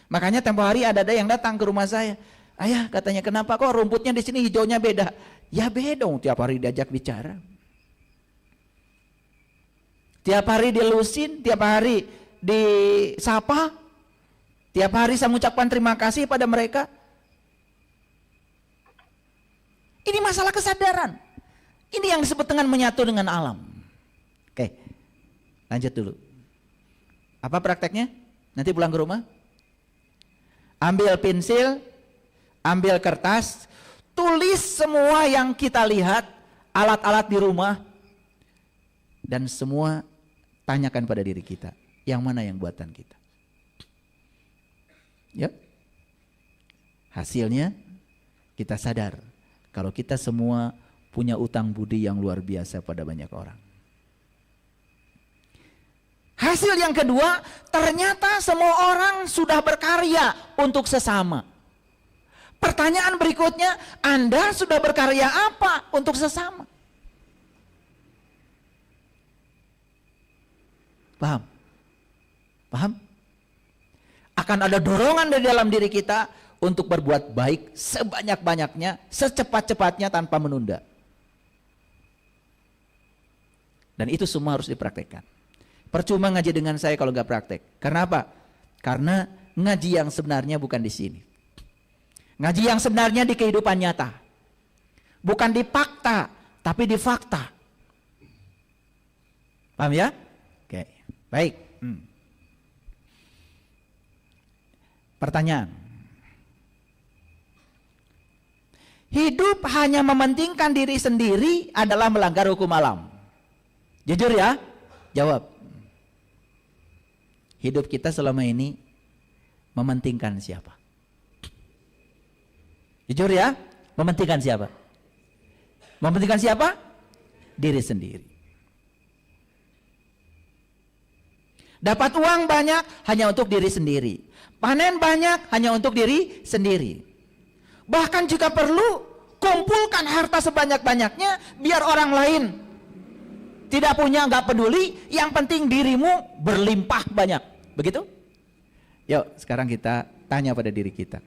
Makanya tempo hari ada yang datang ke rumah saya. Ayah, katanya kenapa kok rumputnya di sini hijaunya beda? Ya beda dong, tiap hari diajak bicara. Tiap hari dilusin, tiap hari disapa, tiap hari saya mengucapkan terima kasih pada mereka. Ini masalah kesadaran. Ini yang disebut dengan menyatu dengan alam. Oke, lanjut dulu. Apa prakteknya? Nanti pulang ke rumah, ambil pensil, ambil kertas, tulis semua yang kita lihat, alat-alat di rumah, dan semua tanyakan pada diri kita, yang mana yang buatan kita. Ya. Hasilnya kita sadar kalau kita semua punya utang budi yang luar biasa pada banyak orang. Hasil yang kedua, ternyata semua orang sudah berkarya untuk sesama. Pertanyaan berikutnya, Anda sudah berkarya apa untuk sesama? Paham? Paham? Akan ada dorongan dari dalam diri kita untuk berbuat baik sebanyak-banyaknya, secepat-cepatnya tanpa menunda. Dan itu semua harus dipraktekkan. Percuma ngaji dengan saya kalau nggak praktek. Karena apa? Karena ngaji yang sebenarnya bukan di sini. Ngaji yang sebenarnya di kehidupan nyata. Bukan di fakta, tapi di fakta. Paham ya? Oke, baik. Pertanyaan. Hidup hanya mementingkan diri sendiri adalah melanggar hukum alam. Jujur ya? Jawab. Hidup kita selama ini mementingkan siapa? Jujur ya? Mementingkan siapa? Mementingkan siapa? Diri sendiri. Dapat uang banyak hanya untuk diri sendiri. Panen banyak hanya untuk diri sendiri. Bahkan jika perlu, kumpulkan harta sebanyak-banyaknya biar orang lain tidak punya, nggak peduli, yang penting dirimu berlimpah banyak. Begitu? Yuk, sekarang kita tanya pada diri kita.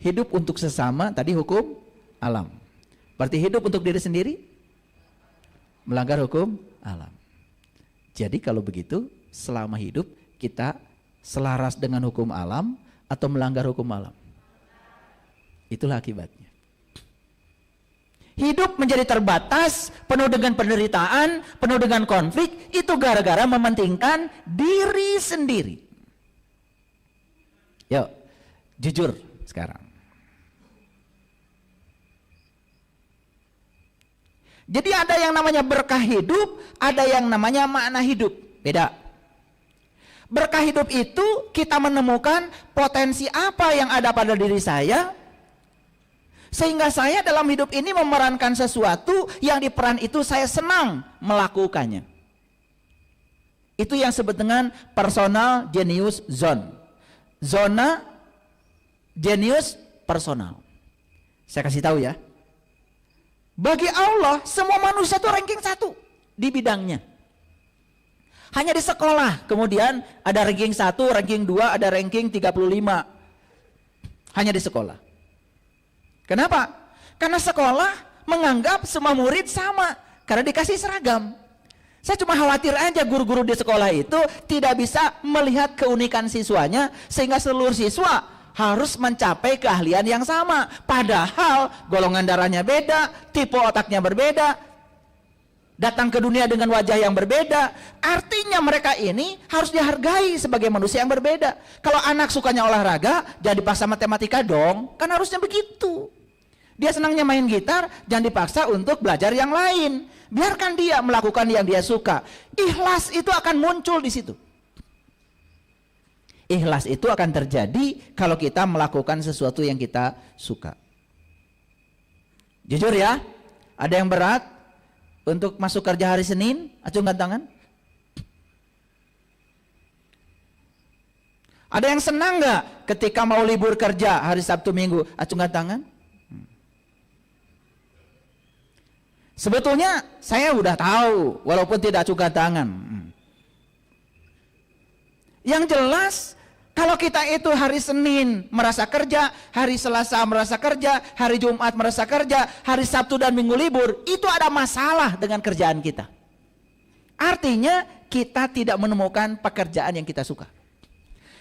Hidup untuk sesama, tadi hukum alam. Berarti hidup untuk diri sendiri, melanggar hukum alam. Jadi kalau begitu, selama hidup kita selaras dengan hukum alam atau melanggar hukum alam? Itulah akibatnya. Hidup menjadi terbatas, penuh dengan penderitaan, penuh dengan konflik, itu gara-gara mementingkan diri sendiri. Yuk, jujur sekarang. Jadi ada yang namanya berkah hidup, ada yang namanya makna hidup. Beda. Berkah hidup itu kita menemukan potensi apa yang ada pada diri saya, sehingga saya dalam hidup ini memerankan sesuatu yang di peran itu saya senang melakukannya. Itu yang disebut dengan personal genius zone. Zona genius personal. Saya kasih tahu ya. Bagi Allah semua manusia itu ranking 1 di bidangnya. Hanya di sekolah kemudian ada ranking 1, ranking 2, ada ranking 35. Hanya di sekolah. Kenapa? Karena sekolah menganggap semua murid sama karena dikasih seragam. Saya cuma khawatir aja guru-guru di sekolah itu tidak bisa melihat keunikan siswanya sehingga seluruh siswa harus mencapai keahlian yang sama. Padahal golongan darahnya beda, tipe otaknya berbeda, datang ke dunia dengan wajah yang berbeda. Artinya mereka ini harus dihargai sebagai manusia yang berbeda. Kalau anak sukanya olahraga, jangan dipaksa matematika dong, kan harusnya begitu. Dia senangnya main gitar, jangan dipaksa untuk belajar yang lain. Biarkan dia melakukan yang dia suka. Ikhlas itu akan muncul di situ. Ikhlas itu akan terjadi kalau kita melakukan sesuatu yang kita suka. Jujur ya, ada yang berat untuk masuk kerja hari Senin? Acungkan tangan. Ada yang senang nggak ketika mau libur kerja hari Sabtu Minggu? Acungkan tangan. Sebetulnya saya udah tahu walaupun tidak acungkan tangan. Yang jelas kalau kita itu hari Senin merasa kerja, hari Selasa merasa kerja, hari Jumat merasa kerja, hari Sabtu dan Minggu libur, itu ada masalah dengan kerjaan kita. Artinya kita tidak menemukan pekerjaan yang kita suka.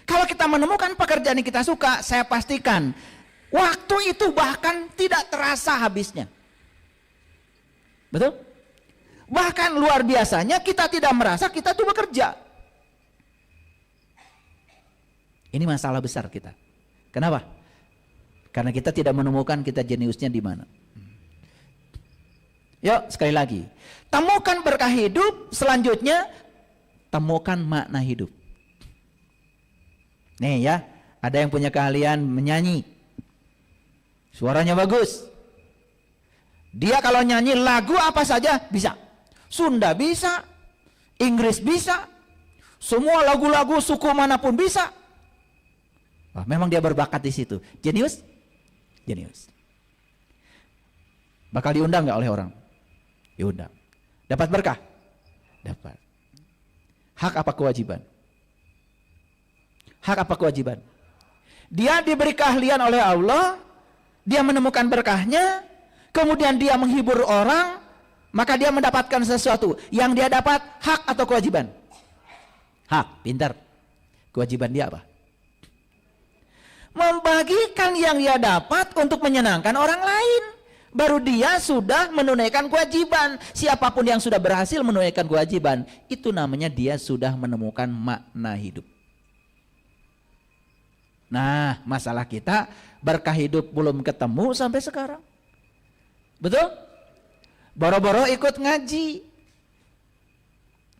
Kalau kita menemukan pekerjaan yang kita suka, saya pastikan waktu itu bahkan tidak terasa habisnya. Betul? Bahkan luar biasanya kita tidak merasa kita itu bekerja. Ini masalah besar kita. Kenapa? Karena kita tidak menemukan kita jeniusnya di mana. Yuk sekali lagi. Temukan berkah hidup, selanjutnya temukan makna hidup. Nih ya, ada yang punya keahlian menyanyi. Suaranya bagus. Dia kalau nyanyi lagu apa saja bisa. Sunda bisa, Inggris bisa, semua lagu-lagu suku manapun bisa. Wah, memang dia berbakat di situ. Jenius? Jenius. Bakal diundang nggak oleh orang? Diundang. Dapat berkah? Dapat. Hak apa kewajiban? Hak apa kewajiban? Dia diberi keahlian oleh Allah, dia menemukan berkahnya, kemudian dia menghibur orang, maka dia mendapatkan sesuatu. Yang dia dapat hak atau kewajiban? Hak, pintar. Kewajiban dia apa? Membagikan yang dia dapat untuk menyenangkan orang lain. Baru dia sudah menunaikan kewajiban. Siapapun yang sudah berhasil menunaikan kewajiban, itu namanya dia sudah menemukan makna hidup. Nah, masalah kita berkah hidup belum ketemu sampai sekarang. Betul? Boro-boro ikut ngaji.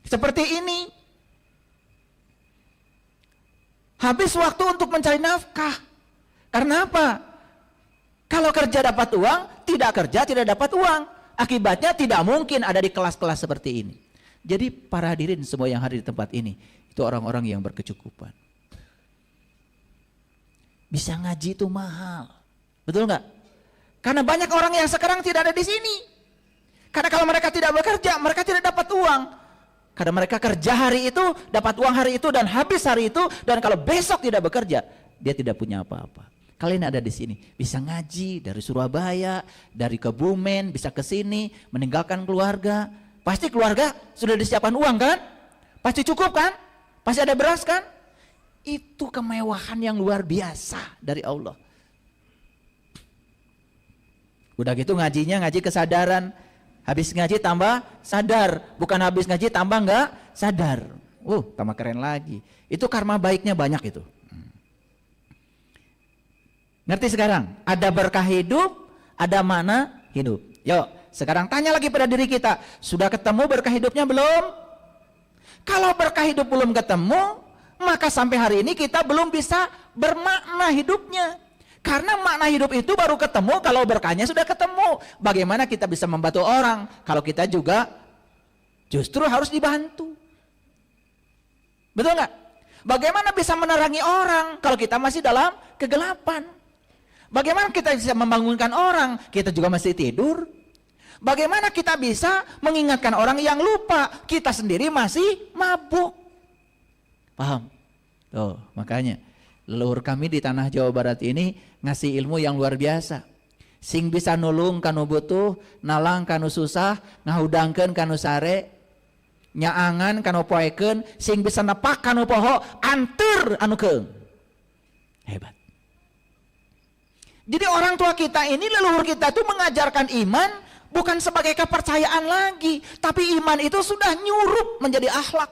Seperti ini. Habis waktu untuk mencari nafkah. Karena apa? Kalau kerja dapat uang, tidak kerja tidak dapat uang. Akibatnya tidak mungkin ada di kelas-kelas seperti ini. Jadi para hadirin semua yang hadir di tempat ini, itu orang-orang yang berkecukupan. Bisa ngaji itu mahal. Betul nggak? Karena banyak orang yang sekarang tidak ada di sini. Karena kalau mereka tidak bekerja, mereka tidak dapat uang. Karena mereka kerja hari itu, dapat uang hari itu, dan habis hari itu, dan kalau besok tidak bekerja, dia tidak punya apa-apa. Kalian ada di sini, bisa ngaji dari Surabaya, dari Kebumen, bisa ke sini, meninggalkan keluarga. Pasti keluarga sudah disiapkan uang kan? Pasti cukup kan? Pasti ada beras kan? Itu kemewahan yang luar biasa dari Allah. Udah gitu ngajinya ngaji kesadaran. Habis ngaji tambah sadar, bukan habis ngaji tambah nggak sadar. Tambah keren lagi. Itu karma baiknya banyak itu. Ngerti sekarang? Ada berkah hidup, ada mana hidup. Yuk, sekarang tanya lagi pada diri kita, sudah ketemu berkah hidupnya belum? Kalau berkah hidup belum ketemu, maka sampai hari ini kita belum bisa bermakna hidupnya. Karena makna hidup itu baru ketemu kalau berkahnya sudah ketemu. Bagaimana kita bisa membantu orang kalau kita juga justru harus dibantu? Betul nggak? Bagaimana bisa menerangi orang kalau kita masih dalam kegelapan? Bagaimana kita bisa membangunkan orang? Kita juga masih tidur. Bagaimana kita bisa mengingatkan orang yang lupa? Kita sendiri masih mabuk. Paham? Tuh, makanya leluhur kami di tanah Jawa Barat ini ngasih ilmu yang luar biasa. Sing bisa nulung kanu butuh, nalang kanu susah, ngahudangkeun kanu sare, nyaangan kanu poekeun, sing bisa nepak kanu poho, anteur anu keung. Hebat. Jadi orang tua kita ini, leluhur kita itu mengajarkan iman bukan sebagai kepercayaan lagi, tapi iman itu sudah nyurup menjadi akhlak.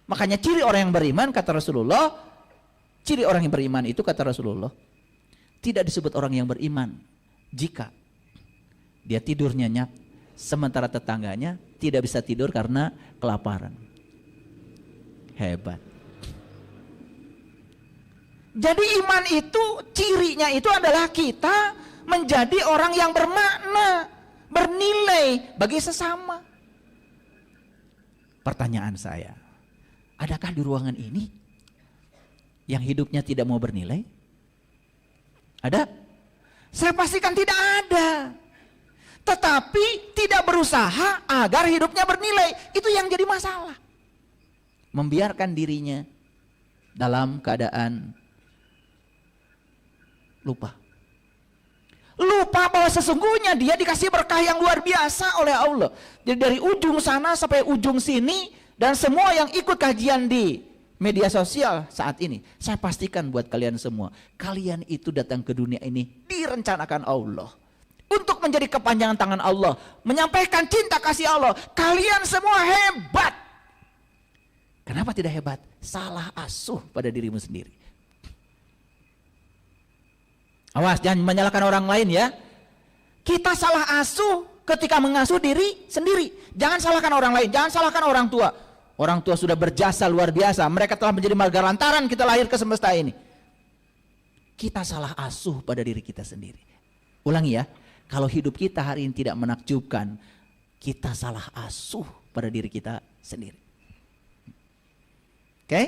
Makanya ciri orang yang beriman kata Rasulullah, ciri orang yang beriman itu kata Rasulullah, tidak disebut orang yang beriman jika dia tidur nyenyak, sementara tetangganya tidak bisa tidur karena kelaparan. Hebat. Jadi iman itu cirinya itu adalah kita menjadi orang yang bermakna, bernilai bagi sesama. Pertanyaan saya, adakah di ruangan ini yang hidupnya tidak mau bernilai? Ada? Saya pastikan tidak ada. Tetapi tidak berusaha agar hidupnya bernilai. Itu yang jadi masalah. Membiarkan dirinya dalam keadaan lupa. Lupa bahwa sesungguhnya dia dikasih berkah yang luar biasa oleh Allah. Jadi dari ujung sana sampai ujung sini, dan semua yang ikut kajian di media sosial saat ini, saya pastikan buat kalian semua, kalian itu datang ke dunia ini direncanakan Allah untuk menjadi kepanjangan tangan Allah, menyampaikan cinta kasih Allah. Kalian semua hebat. Kenapa tidak hebat? Salah asuh pada dirimu sendiri. Awas, jangan menyalahkan orang lain ya. Kita salah asuh ketika mengasuh diri sendiri. Jangan salahkan orang lain, jangan salahkan orang tua. Orang tua sudah berjasa luar biasa. Mereka telah menjadi marga lantaran kita lahir ke semesta ini. Kita salah asuh pada diri kita sendiri. Ulangi ya, kalau hidup kita hari ini tidak menakjubkan, kita salah asuh pada diri kita sendiri. Oke?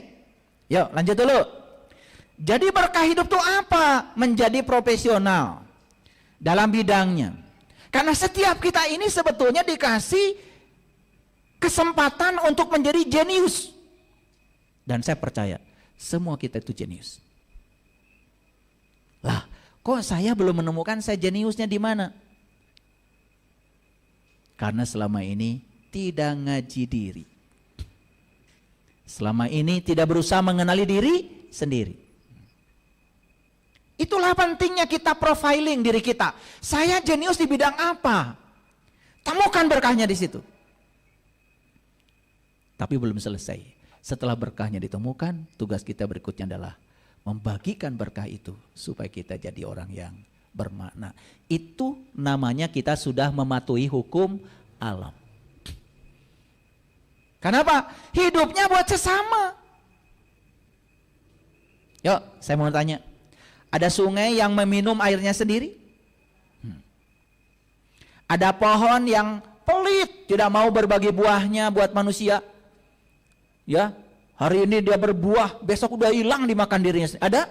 Yuk lanjut dulu. Jadi berkah hidup itu apa? Menjadi profesional dalam bidangnya. Karena setiap kita ini sebetulnya dikasih kesempatan untuk menjadi jenius. Dan saya percaya semua kita itu jenius. Lah, kok saya belum menemukan saya jeniusnya di mana? Karena selama ini tidak ngaji diri. Selama ini tidak berusaha mengenali diri sendiri. Itulah pentingnya kita profiling diri kita. Saya jenius di bidang apa? Temukan berkahnya di situ. Tapi belum selesai. Setelah berkahnya ditemukan, tugas kita berikutnya adalah membagikan berkah itu supaya kita jadi orang yang bermakna. Itu namanya kita sudah mematuhi hukum alam. Kenapa? Hidupnya buat sesama. Yuk, saya mau tanya. Ada sungai yang meminum airnya sendiri? Ada pohon yang pelit, tidak mau berbagi buahnya buat manusia. Ya, hari ini dia berbuah, besok udah hilang dimakan dirinya. Ada?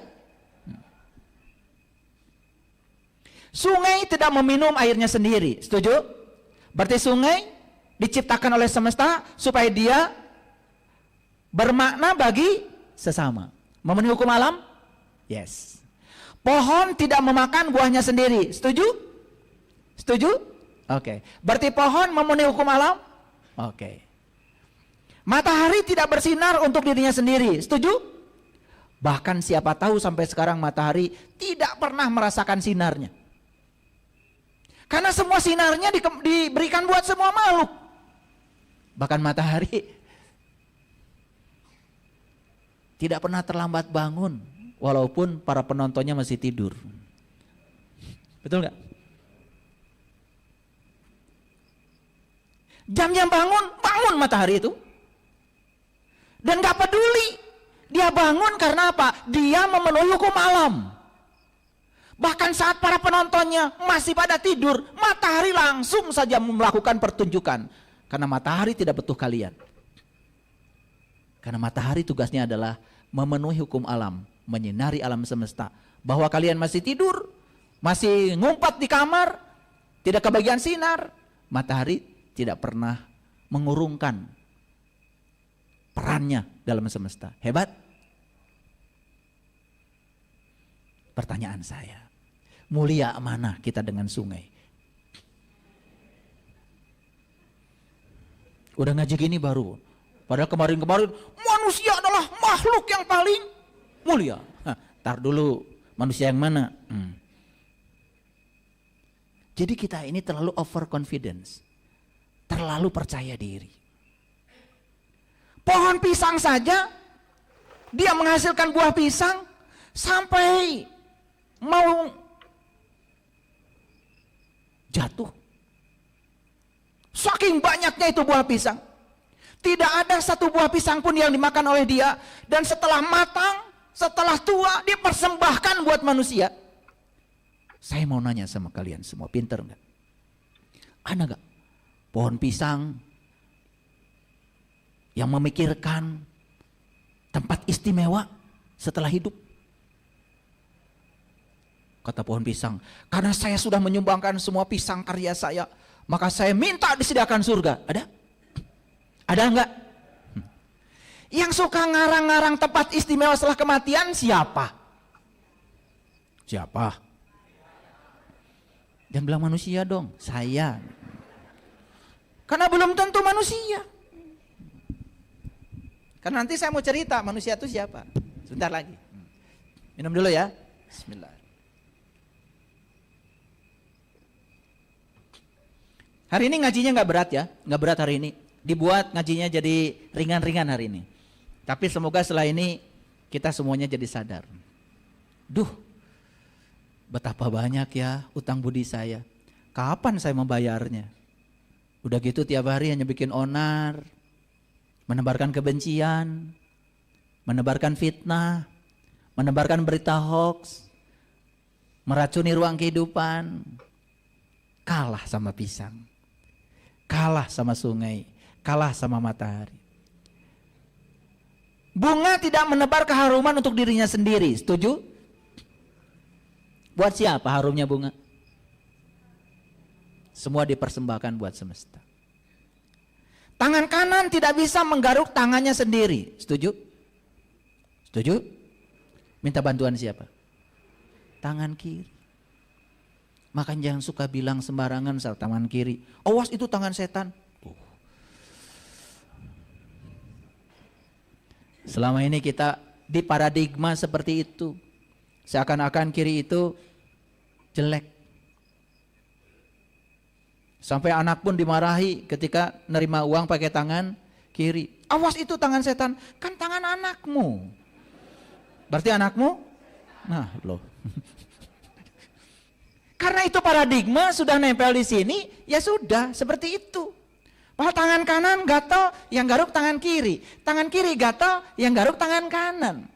Sungai tidak meminum airnya sendiri, setuju? Berarti sungai diciptakan oleh semesta supaya dia bermakna bagi sesama. Memenuhi hukum alam? Yes. Pohon tidak memakan buahnya sendiri, setuju? Setuju? Oke. Berarti pohon memenuhi hukum alam? Oke. Matahari tidak bersinar untuk dirinya sendiri, setuju? Bahkan siapa tahu sampai sekarang matahari tidak pernah merasakan sinarnya. Karena semua sinarnya diberikan buat semua makhluk. Bahkan matahari tidak pernah terlambat bangun, walaupun para penontonnya masih tidur. Betul nggak? Jam-jam bangun matahari itu. Dan gak peduli. Dia bangun karena apa? Dia memenuhi hukum alam. Bahkan saat para penontonnya masih pada tidur, matahari langsung saja melakukan pertunjukan. Karena matahari tidak butuh kalian. Karena matahari tugasnya adalah memenuhi hukum alam, menyinari alam semesta. Bahwa kalian masih tidur, masih ngumpat di kamar, tidak kebagian sinar, matahari tidak pernah mengurungkan perannya dalam semesta. Hebat? Pertanyaan saya, mulia mana kita dengan sungai? Udah ngaji gini baru, padahal kemarin-kemarin manusia adalah makhluk yang paling mulia. Tar dulu, manusia yang mana? Jadi kita ini terlalu overconfidence, terlalu percaya diri. Pohon pisang saja, dia menghasilkan buah pisang sampai mau jatuh. Saking banyaknya itu buah pisang. Tidak ada satu buah pisang pun yang dimakan oleh dia. Dan setelah matang, setelah tua, dipersembahkan buat manusia. Saya mau nanya sama kalian semua, pinter enggak? Ada enggak pohon pisang yang memikirkan tempat istimewa setelah hidup? Kata pohon pisang, karena saya sudah menyumbangkan semua pisang karya saya, maka saya minta disediakan surga. Ada? Ada enggak? Yang suka ngarang-ngarang tempat istimewa setelah kematian siapa? Siapa? Jangan bilang manusia dong, saya. Karena belum tentu manusia. Karena nanti saya mau cerita manusia itu siapa. Sebentar lagi. Minum dulu ya. Bismillah. Hari ini ngajinya nggak berat ya, nggak berat hari ini. Dibuat ngajinya jadi ringan-ringan hari ini. Tapi semoga setelah ini kita semuanya jadi sadar. Duh, betapa banyak ya utang budi saya. Kapan saya membayarnya? Udah gitu tiap hari hanya bikin onar, menebarkan kebencian, menebarkan fitnah, menebarkan berita hoax, meracuni ruang kehidupan. Kalah sama pisang, kalah sama sungai, kalah sama matahari. Bunga tidak menebar keharuman untuk dirinya sendiri, setuju? Buat siapa harumnya bunga? Semua dipersembahkan buat semesta. Tangan kanan tidak bisa menggaruk tangannya sendiri, setuju? Setuju? Minta bantuan siapa? Tangan kiri. Makanya jangan suka bilang sembarangan soal tangan kiri. Awas itu tangan setan. Selama ini kita di paradigma seperti itu. Seakan-akan kiri itu jelek. Sampai anak pun dimarahi ketika nerima uang pakai tangan kiri. Awas itu tangan setan, kan tangan anakmu. Berarti anakmu? Nah loh. Karena itu paradigma sudah nempel di sini, ya sudah seperti itu. Bahwa tangan kanan gatal, yang garuk tangan kiri. Tangan kiri gatal, yang garuk tangan kanan.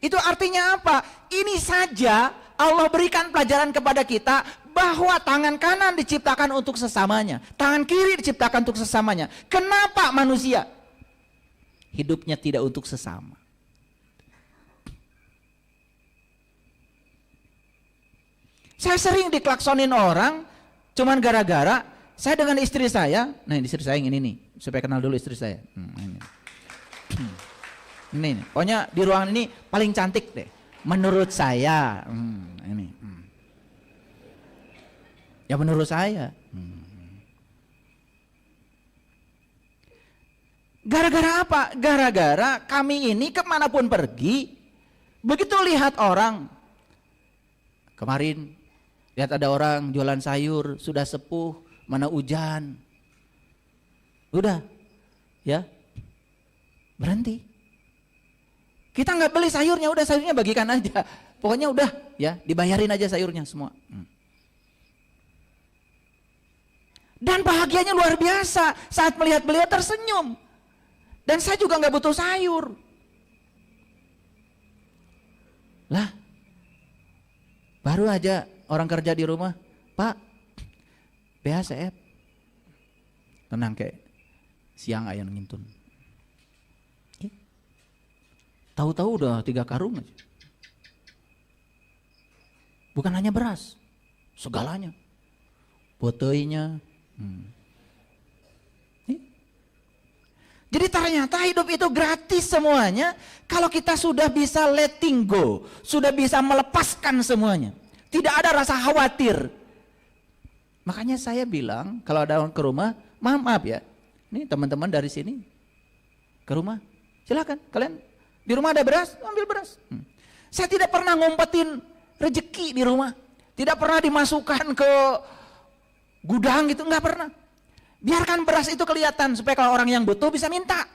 Itu artinya apa? Ini saja Allah berikan pelajaran kepada kita bahwa tangan kanan diciptakan untuk sesamanya. Tangan kiri diciptakan untuk sesamanya. Kenapa manusia hidupnya tidak untuk sesama? Saya sering diklaksonin orang cuman gara-gara saya dengan istri saya, nah istri saya yang ini nih, supaya kenal dulu istri saya. Ini, pokoknya di ruangan ini paling cantik deh, menurut saya. Ini, ya menurut saya. Gara-gara apa? Gara-gara kami ini kemanapun pergi, begitu lihat orang, kemarin Lihat ada orang jualan sayur, sudah sepuh, mana hujan. Udah, ya, berhenti. Kita nggak beli sayurnya, udah sayurnya bagikan aja. Pokoknya udah, ya, dibayarin aja sayurnya semua. Dan bahagianya luar biasa saat melihat beliau tersenyum. Dan saya juga nggak butuh sayur. Lah, baru aja orang kerja di rumah, Pak, BHCF. Tenang kayak siang ayam ngintun. Tahu-tahu udah 3 karung aja. Bukan hanya beras, segalanya. Botolnya. Jadi ternyata hidup itu gratis semuanya kalau kita sudah bisa letting go, sudah bisa melepaskan semuanya. Tidak ada rasa khawatir. Makanya saya bilang kalau ada orang ke rumah, maaf ya, ini teman-teman dari sini ke rumah, silakan kalian di rumah ada beras, ambil beras. Saya tidak pernah ngumpetin rezeki di rumah, tidak pernah dimasukkan ke gudang gitu, nggak pernah. Biarkan beras itu kelihatan supaya kalau orang yang butuh bisa minta.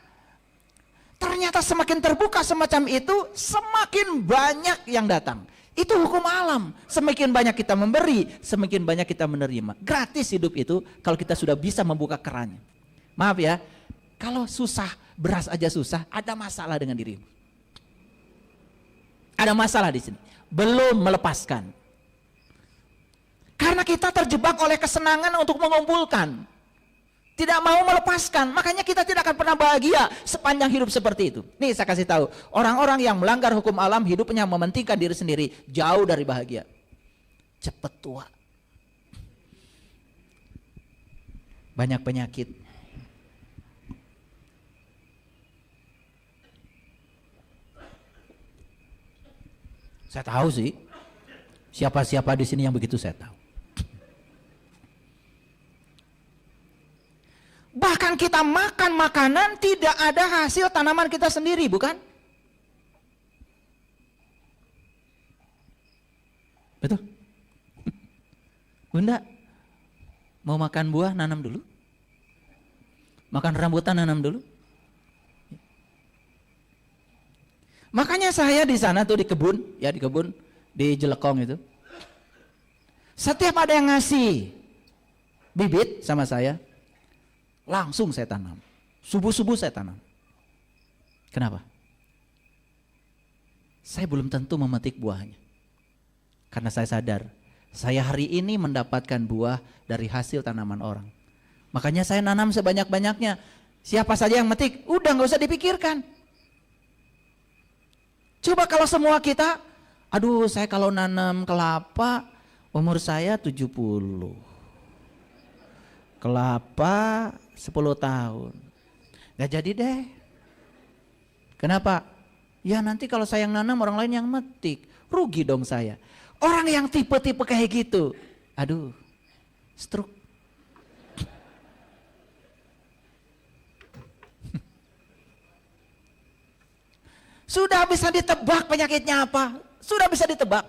Ternyata semakin terbuka semacam itu, semakin banyak yang datang. Itu hukum alam. Semakin banyak kita memberi, semakin banyak kita menerima. Gratis hidup itu kalau kita sudah bisa membuka kerannya. Maaf ya, kalau susah, beras aja susah, ada masalah dengan dirimu. Ada masalah di sini. Belum melepaskan. Karena kita terjebak oleh kesenangan untuk mengumpulkan. Tidak mau melepaskan, makanya kita tidak akan pernah bahagia sepanjang hidup seperti itu. Nih saya kasih tahu, orang-orang yang melanggar hukum alam hidupnya mementingkan diri sendiri, jauh dari bahagia. Cepat tua. Banyak penyakit. Saya tahu sih, siapa-siapa di sini yang begitu saya tahu. Bahkan kita makan makanan tidak ada hasil tanaman kita sendiri, bukan? Betul? Bunda, mau makan buah nanam dulu? Makan rambutan nanam dulu? Makanya saya di sana tuh di kebun, di Jelekong itu. Setiap ada yang ngasih bibit sama saya, langsung saya tanam. Subuh-subuh saya tanam. Kenapa? Saya belum tentu memetik buahnya. Karena saya sadar, saya hari ini mendapatkan buah dari hasil tanaman orang. Makanya saya nanam sebanyak-banyaknya. Siapa saja yang metik, udah gak usah dipikirkan. Coba kalau semua kita, aduh saya kalau nanam kelapa, umur saya 70. Kelapa 10 tahun. Gak jadi deh. Kenapa? Ya nanti kalau saya yang nanam orang lain yang metik. Rugi dong saya. Orang yang tipe-tipe kayak gitu. Aduh. Stroke. Sudah bisa ditebak penyakitnya apa. Sudah bisa ditebak.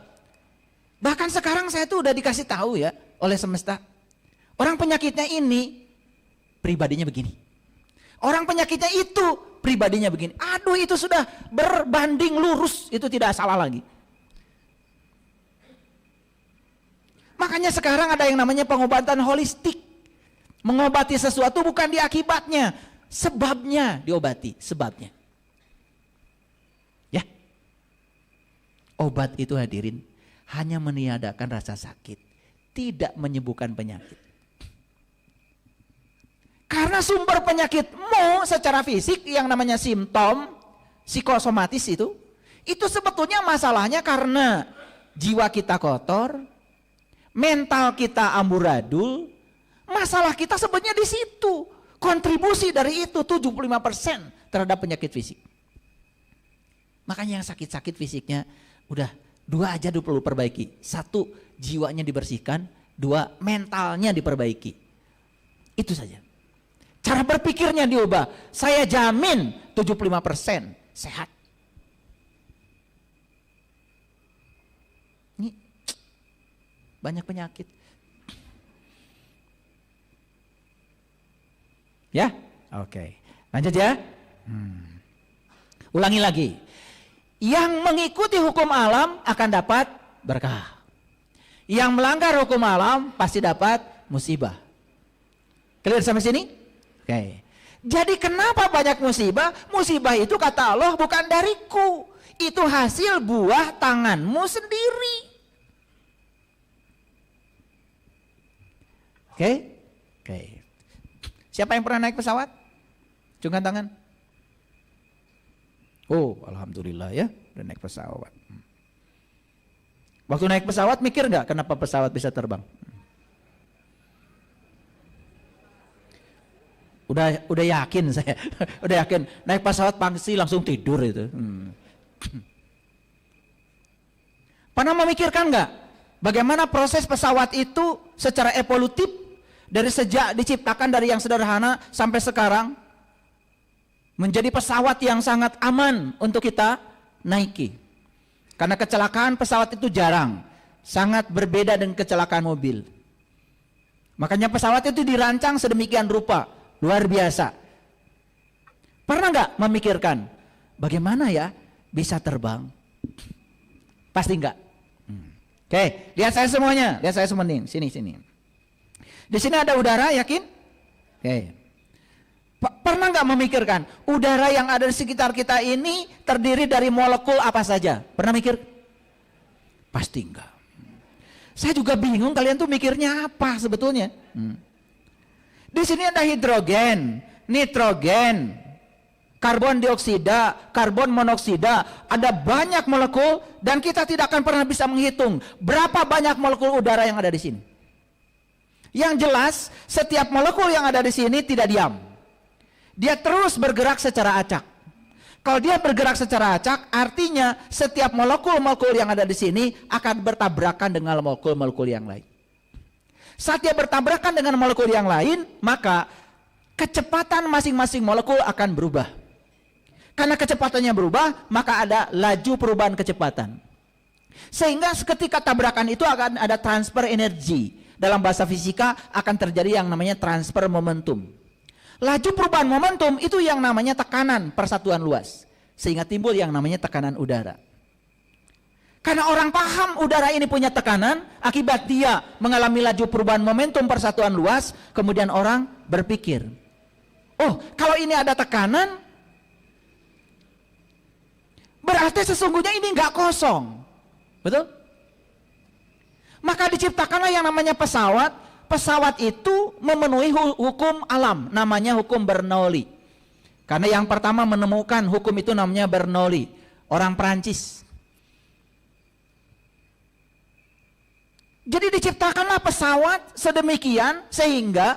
Bahkan sekarang saya tuh udah dikasih tahu ya oleh semesta. Orang penyakitnya ini pribadinya begini. Orang penyakitnya itu pribadinya begini. Aduh itu sudah berbanding lurus. Itu tidak salah lagi. Makanya sekarang ada yang namanya pengobatan holistik. Mengobati sesuatu bukan di akibatnya. Sebabnya diobati. Sebabnya. Ya. Obat itu hadirin hanya meniadakan rasa sakit. Tidak menyembuhkan penyakit. Karena sumber penyakitmu secara fisik yang namanya simptom psikosomatis itu sebetulnya masalahnya karena jiwa kita kotor, mental kita amburadul, masalah kita sebenarnya di situ. Kontribusi dari itu 75% terhadap penyakit fisik. Makanya yang sakit-sakit fisiknya udah 2 aja dulu perlu perbaiki. 1, jiwanya dibersihkan, 2, mentalnya diperbaiki. Itu saja. Cara berpikirnya diubah. Saya jamin 75% sehat. banyak penyakit. Ya, oke. Lanjut ya. Ulangi lagi. Yang mengikuti hukum alam akan dapat berkah. Yang melanggar hukum alam pasti dapat musibah. Clear sampai sini? Oke. Jadi kenapa banyak musibah? Musibah itu kata Allah bukan dariku. Itu hasil buah tanganmu sendiri. Oke? Oke. Siapa yang pernah naik pesawat? Cungkan tangan. Oh, alhamdulillah ya, udah naik pesawat. Waktu naik pesawat mikir nggak kenapa pesawat bisa terbang? Udah yakin saya, udah yakin naik pesawat pasti langsung tidur itu. Pernah memikirkan nggak bagaimana proses pesawat itu secara evolutif dari sejak diciptakan dari yang sederhana sampai sekarang menjadi pesawat yang sangat aman untuk kita naiki. Karena kecelakaan pesawat itu jarang, sangat berbeda dengan kecelakaan mobil. Makanya pesawat itu dirancang sedemikian rupa, luar biasa. Pernah nggak memikirkan bagaimana ya bisa terbang? Pasti enggak. Oke, lihat saya semuanya, lihat saya semuanya. Sini. Di sini ada udara, yakin? Oke. Pernah nggak memikirkan udara yang ada di sekitar kita ini terdiri dari molekul apa saja? Pernah mikir? Pasti enggak. Saya juga bingung kalian tuh mikirnya apa sebetulnya. Di sini ada hidrogen, nitrogen, karbon dioksida, karbon monoksida, ada banyak molekul dan kita tidak akan pernah bisa menghitung berapa banyak molekul udara yang ada di sini. Yang jelas, setiap molekul yang ada di sini tidak diam. Dia terus bergerak secara acak. Kalau dia bergerak secara acak, artinya setiap molekul-molekul yang ada di sini akan bertabrakan dengan molekul-molekul yang lain. Saat dia bertabrakan dengan molekul yang lain, maka kecepatan masing-masing molekul akan berubah. Karena kecepatannya berubah, maka ada laju perubahan kecepatan. Sehingga ketika tabrakan itu akan ada transfer energi. Dalam bahasa fisika akan terjadi yang namanya transfer momentum. Laju perubahan momentum itu yang namanya tekanan persatuan luas. Sehingga timbul yang namanya tekanan udara. Karena orang paham udara ini punya tekanan, akibat dia mengalami laju perubahan momentum persatuan luas, kemudian orang berpikir, oh kalau ini ada tekanan, berarti sesungguhnya ini nggak kosong. Betul? Maka diciptakanlah yang namanya pesawat. Pesawat itu memenuhi hukum alam, namanya hukum Bernoulli. Karena yang pertama menemukan hukum itu namanya Bernoulli, orang Perancis. Jadi diciptakanlah pesawat sedemikian sehingga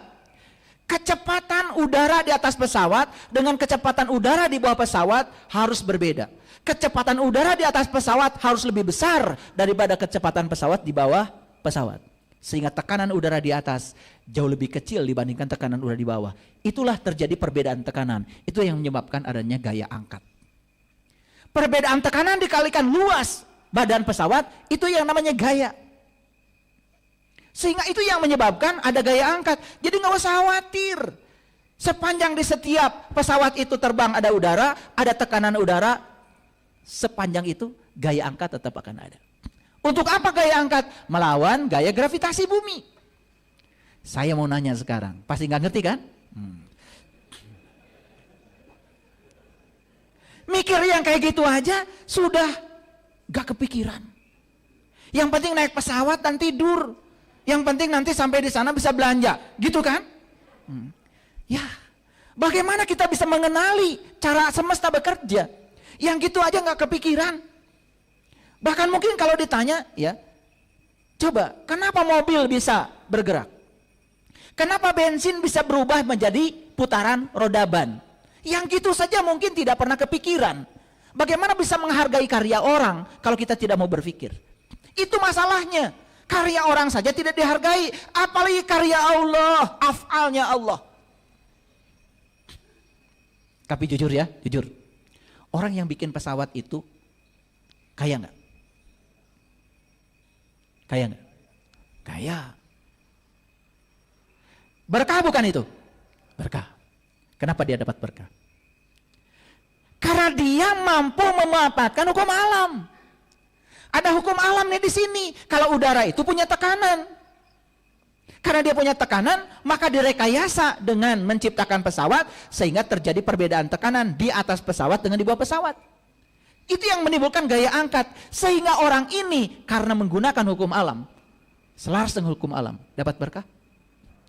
kecepatan udara di atas pesawat dengan kecepatan udara di bawah pesawat harus berbeda. Kecepatan udara di atas pesawat harus lebih besar daripada kecepatan pesawat di bawah pesawat. Sehingga tekanan udara di atas jauh lebih kecil dibandingkan tekanan udara di bawah. Itulah terjadi perbedaan tekanan. Itu yang menyebabkan adanya gaya angkat. Perbedaan tekanan dikalikan luas badan pesawat, itu yang namanya gaya. Sehingga itu yang menyebabkan ada gaya angkat. Jadi nggak usah khawatir. Sepanjang di setiap pesawat itu terbang ada udara, ada tekanan udara, sepanjang itu gaya angkat tetap akan ada. Untuk apa gaya angkat? Melawan gaya gravitasi bumi. Saya mau nanya sekarang, pasti nggak ngerti kan? Mikir yang kayak gitu aja sudah gak kepikiran. Yang penting naik pesawat dan tidur. Yang penting nanti sampai di sana bisa belanja, gitu kan? Ya, bagaimana kita bisa mengenali cara semesta bekerja? Yang gitu aja nggak kepikiran. Bahkan mungkin kalau ditanya, ya, coba, kenapa mobil bisa bergerak? Kenapa bensin bisa berubah menjadi putaran roda ban? Yang gitu saja mungkin tidak pernah kepikiran. Bagaimana bisa menghargai karya orang kalau kita tidak mau berpikir? Itu masalahnya. Karya orang saja tidak dihargai, apalagi karya Allah, af'alnya Allah. Tapi jujur ya, jujur. Orang yang bikin pesawat itu kaya nggak? Kaya nggak? kaya. Berkah bukan itu? Berkah. Kenapa dia dapat berkah? Karena dia mampu memanfaatkan hukum alam. Ada hukum alam nih di sini. Kalau udara itu punya tekanan. Karena dia punya tekanan, maka direkayasa dengan menciptakan pesawat sehingga terjadi perbedaan tekanan di atas pesawat dengan di bawah pesawat. Itu yang menimbulkan gaya angkat. Sehingga orang ini karena menggunakan hukum alam, selaras dengan hukum alam, dapat berkah?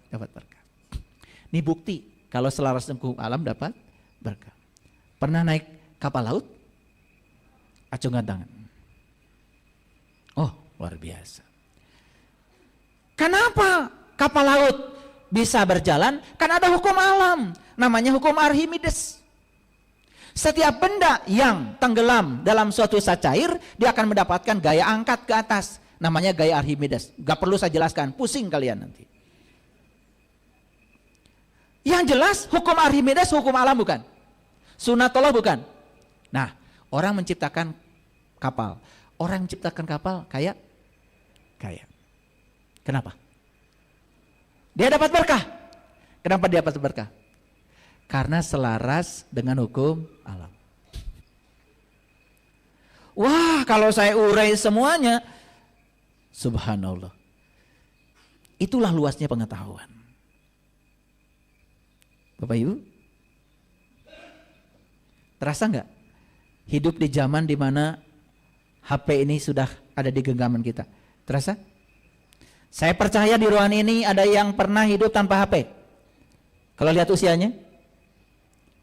Dapat berkah. Ini bukti kalau selaras dengan hukum alam dapat berkah. Pernah naik kapal laut? Acungkan tangan. Oh, luar biasa. Kenapa kapal laut bisa berjalan? Karena ada hukum alam, namanya hukum Archimedes. Setiap benda yang tenggelam dalam suatu saat cair, dia akan mendapatkan gaya angkat ke atas, namanya gaya Archimedes. Gak perlu saya jelaskan, pusing kalian nanti. Yang jelas hukum Archimedes hukum alam bukan? Sunatullah bukan? Nah, orang menciptakan kapal. Orang menciptakan kapal kaya? Kaya. Kenapa? Dia dapat berkah. Kenapa dia dapat berkah? Karena selaras dengan hukum alam. Wah, kalau saya urai semuanya, subhanallah. Itulah luasnya pengetahuan. Bapak Ibu, terasa nggak hidup di zaman di mana HP ini sudah ada di genggaman kita? Terasa? Saya percaya di ruangan ini ada yang pernah hidup tanpa HP. Kalau lihat usianya,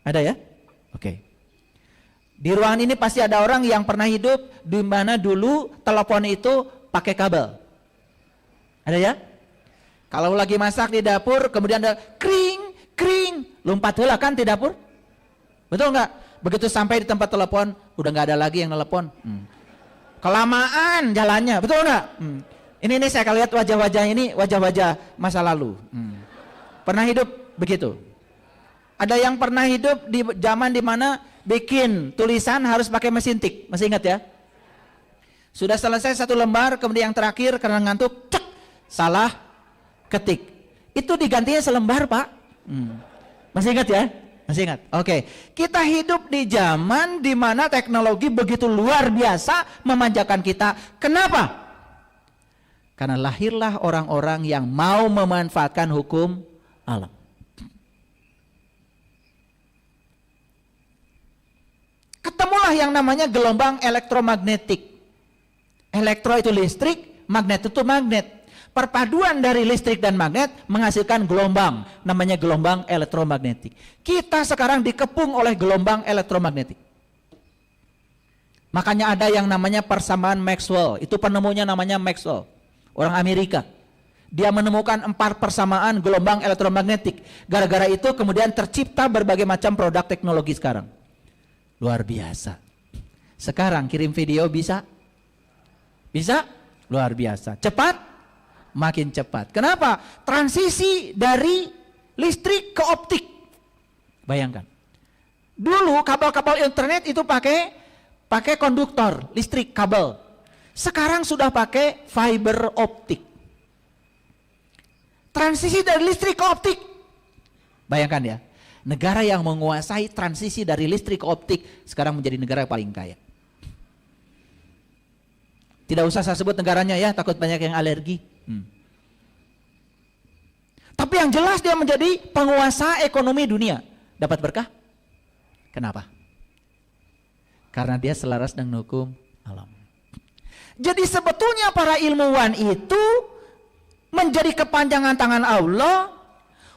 ada ya? Oke. Di ruangan ini pasti ada orang yang pernah hidup di mana dulu telepon itu pakai kabel. Ada ya? Kalau lagi masak di dapur, kemudian ada kring, lompat heula kan di dapur? Betul nggak? Begitu sampai di tempat telepon, udah nggak ada lagi yang telepon. Kelamaan jalannya, betul nggak? Ini saya lihat wajah-wajah ini, wajah-wajah masa lalu. Pernah hidup begitu? Ada yang pernah hidup di zaman dimana bikin tulisan harus pakai mesin tik, masih ingat ya? Sudah selesai satu lembar, kemudian yang terakhir karena ngantuk, cek, salah ketik. Itu digantinya selembar, Pak. Masih ingat ya? Masih ingat? Oke. Kita hidup di zaman di mana teknologi begitu luar biasa memanjakan kita. Kenapa? Karena lahirlah orang-orang yang mau memanfaatkan hukum alam. Ketemulah yang namanya gelombang elektromagnetik. Elektro itu listrik, magnet itu magnet. Perpaduan dari listrik dan magnet menghasilkan gelombang, namanya gelombang elektromagnetik. Kita sekarang dikepung oleh gelombang elektromagnetik. Makanya ada yang namanya persamaan Maxwell. Itu penemunya namanya Maxwell, orang Amerika. Dia menemukan 4 persamaan gelombang elektromagnetik. Gara-gara itu kemudian tercipta berbagai macam produk teknologi sekarang. Luar biasa. Sekarang kirim video bisa? Bisa? Luar biasa. Cepat? Makin cepat. Kenapa? Transisi dari listrik ke optik. Bayangkan. Dulu kabel-kabel internet itu pakai konduktor listrik, kabel. Sekarang sudah pakai fiber optik. Transisi dari listrik ke optik. Bayangkan ya. Negara yang menguasai transisi dari listrik ke optik sekarang menjadi negara yang paling kaya. Tidak usah saya sebut negaranya ya, takut banyak yang alergi. Tapi yang jelas dia menjadi penguasa ekonomi dunia. Dapat berkah? Kenapa? Karena dia selaras dengan hukum alam. Jadi sebetulnya para ilmuwan itu menjadi kepanjangan tangan Allah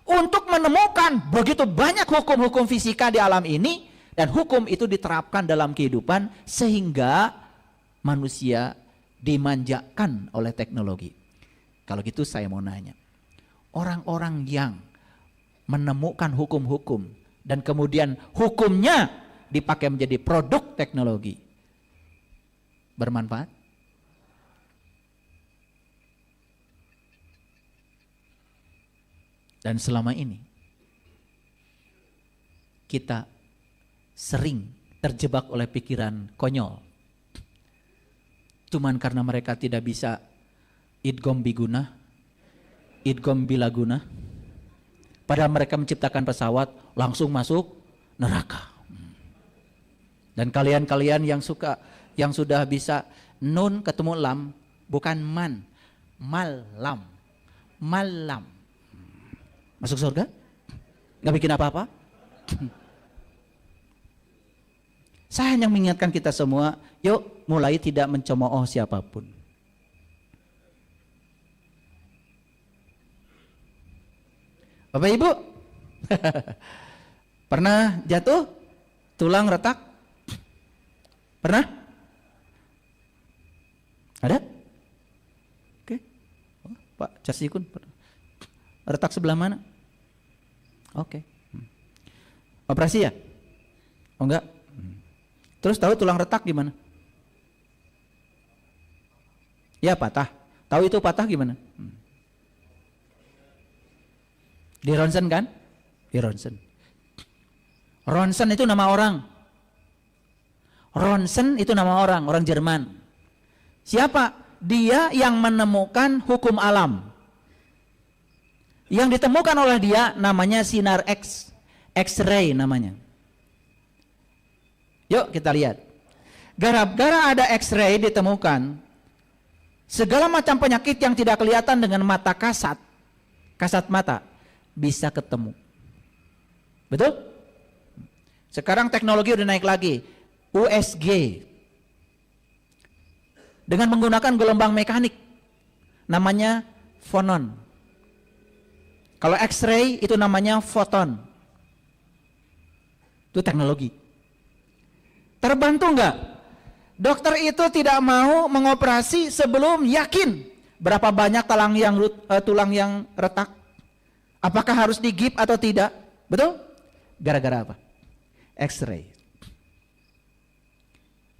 untuk menemukan begitu banyak hukum-hukum fisika di alam ini, dan hukum itu diterapkan dalam kehidupan sehingga manusia dimanjakan oleh teknologi. Kalau gitu saya mau nanya, orang-orang yang menemukan hukum-hukum dan kemudian hukumnya dipakai menjadi produk teknologi, bermanfaat? Dan selama ini kita sering terjebak oleh pikiran konyol. Cuman karena mereka tidak bisa idgham biguna, idgham bilaguna. Padahal mereka menciptakan pesawat langsung masuk neraka. Dan kalian-kalian yang sudah bisa nun ketemu lam, bukan man, malam, malam, masuk surga? Gak bikin apa-apa? Saya hanya mengingatkan kita semua, yuk mulai tidak mencemooh siapapun. Bapak Ibu, pernah jatuh tulang retak? Pernah? Ada? Oke. Oh, Pak Casikun, retak sebelah mana? Oke. Operasi ya? Oh enggak? Terus tahu tulang retak gimana? Ya patah. Tahu itu patah gimana? Di ronsen kan? Di ronsen. Ronsen itu nama orang. Ronsen itu nama orang Jerman. Siapa? Dia yang menemukan hukum alam. Yang ditemukan oleh dia namanya sinar X. X-ray namanya. Yuk kita lihat. Gara-gara ada X-ray ditemukan, segala macam penyakit yang tidak kelihatan dengan mata kasat mata, bisa ketemu. Betul? Sekarang teknologi udah naik lagi, USG, dengan menggunakan gelombang mekanik, namanya fonon. Kalau X-ray itu namanya foton. Itu teknologi. Terbantu enggak? Dokter itu tidak mau mengoperasi sebelum yakin berapa banyak tulang yang retak. Apakah harus digip atau tidak? Betul? Gara-gara apa? X-ray.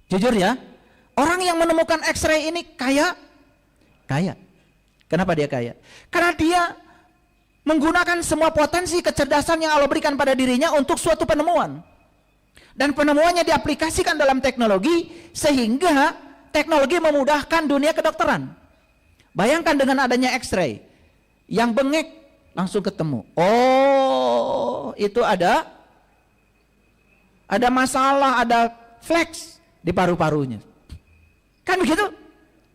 Jujur ya, orang yang menemukan X-ray ini kaya. Kenapa dia kaya? Karena dia menggunakan semua potensi kecerdasan yang Allah berikan pada dirinya untuk suatu penemuan. Dan penemuannya diaplikasikan dalam teknologi sehingga teknologi memudahkan dunia kedokteran. Bayangkan dengan adanya X-ray yang bengek langsung ketemu. Oh, itu ada masalah, ada flex di paru-parunya. Kan begitu?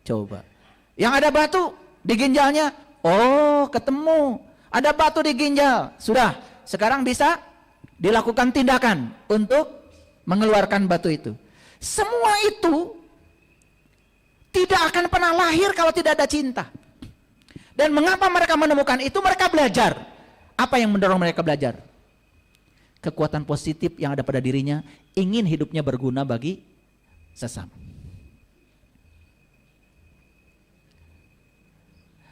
Coba. Yang ada batu di ginjalnya, oh ketemu. Ada batu di ginjal, sudah. Sekarang bisa dilakukan tindakan untuk mengeluarkan batu itu. Semua itu tidak akan pernah lahir kalau tidak ada cinta. Dan mengapa mereka menemukan itu? Mereka belajar. Apa yang mendorong mereka belajar? Kekuatan positif yang ada pada dirinya, ingin hidupnya berguna bagi sesama.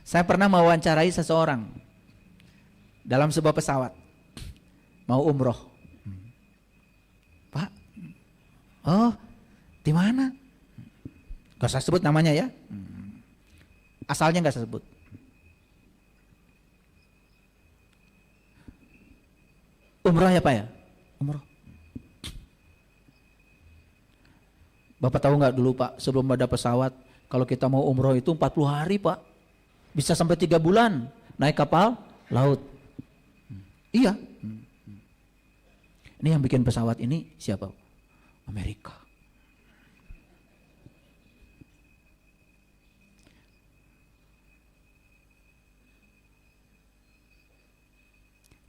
Saya pernah mewawancarai seseorang dalam sebuah pesawat, mau umroh. Pak, oh di mana? Gak usah sebut namanya ya, asalnya gak usah sebut. Umroh ya Pak ya? Umroh. Bapak tahu gak dulu Pak, sebelum ada pesawat, kalau kita mau umroh itu 40 hari Pak, bisa sampai 3 bulan naik kapal laut. Iya. Ini yang bikin pesawat ini siapa? Amerika.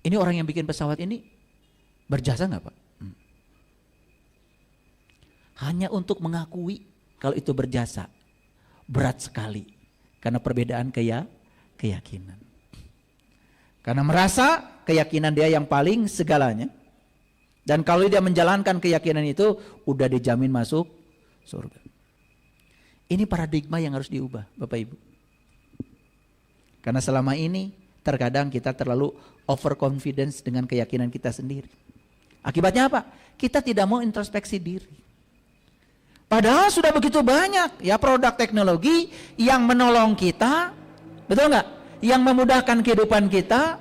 Ini orang yang bikin pesawat ini berjasa nggak Pak? Hanya untuk mengakui kalau itu berjasa, berat sekali karena perbedaan keyakinan. Karena merasa keyakinan dia yang paling segalanya. Dan kalau dia menjalankan keyakinan itu, udah dijamin masuk surga. Ini paradigma yang harus diubah, Bapak Ibu. Karena selama ini terkadang kita terlalu overconfidence dengan keyakinan kita sendiri. Akibatnya apa? Kita tidak mau introspeksi diri. Padahal sudah begitu banyak ya produk teknologi yang menolong kita, betul nggak? Yang memudahkan kehidupan kita,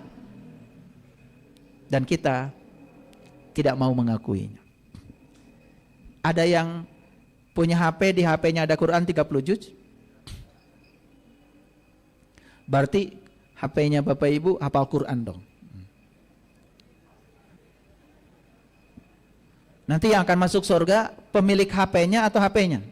dan kita tidak mau mengakuinya. Ada yang punya HP, di HP-nya ada Quran 30 juz. Berarti HP-nya Bapak Ibu hafal Quran dong. Nanti yang akan masuk surga pemilik HP-nya atau HP-nya?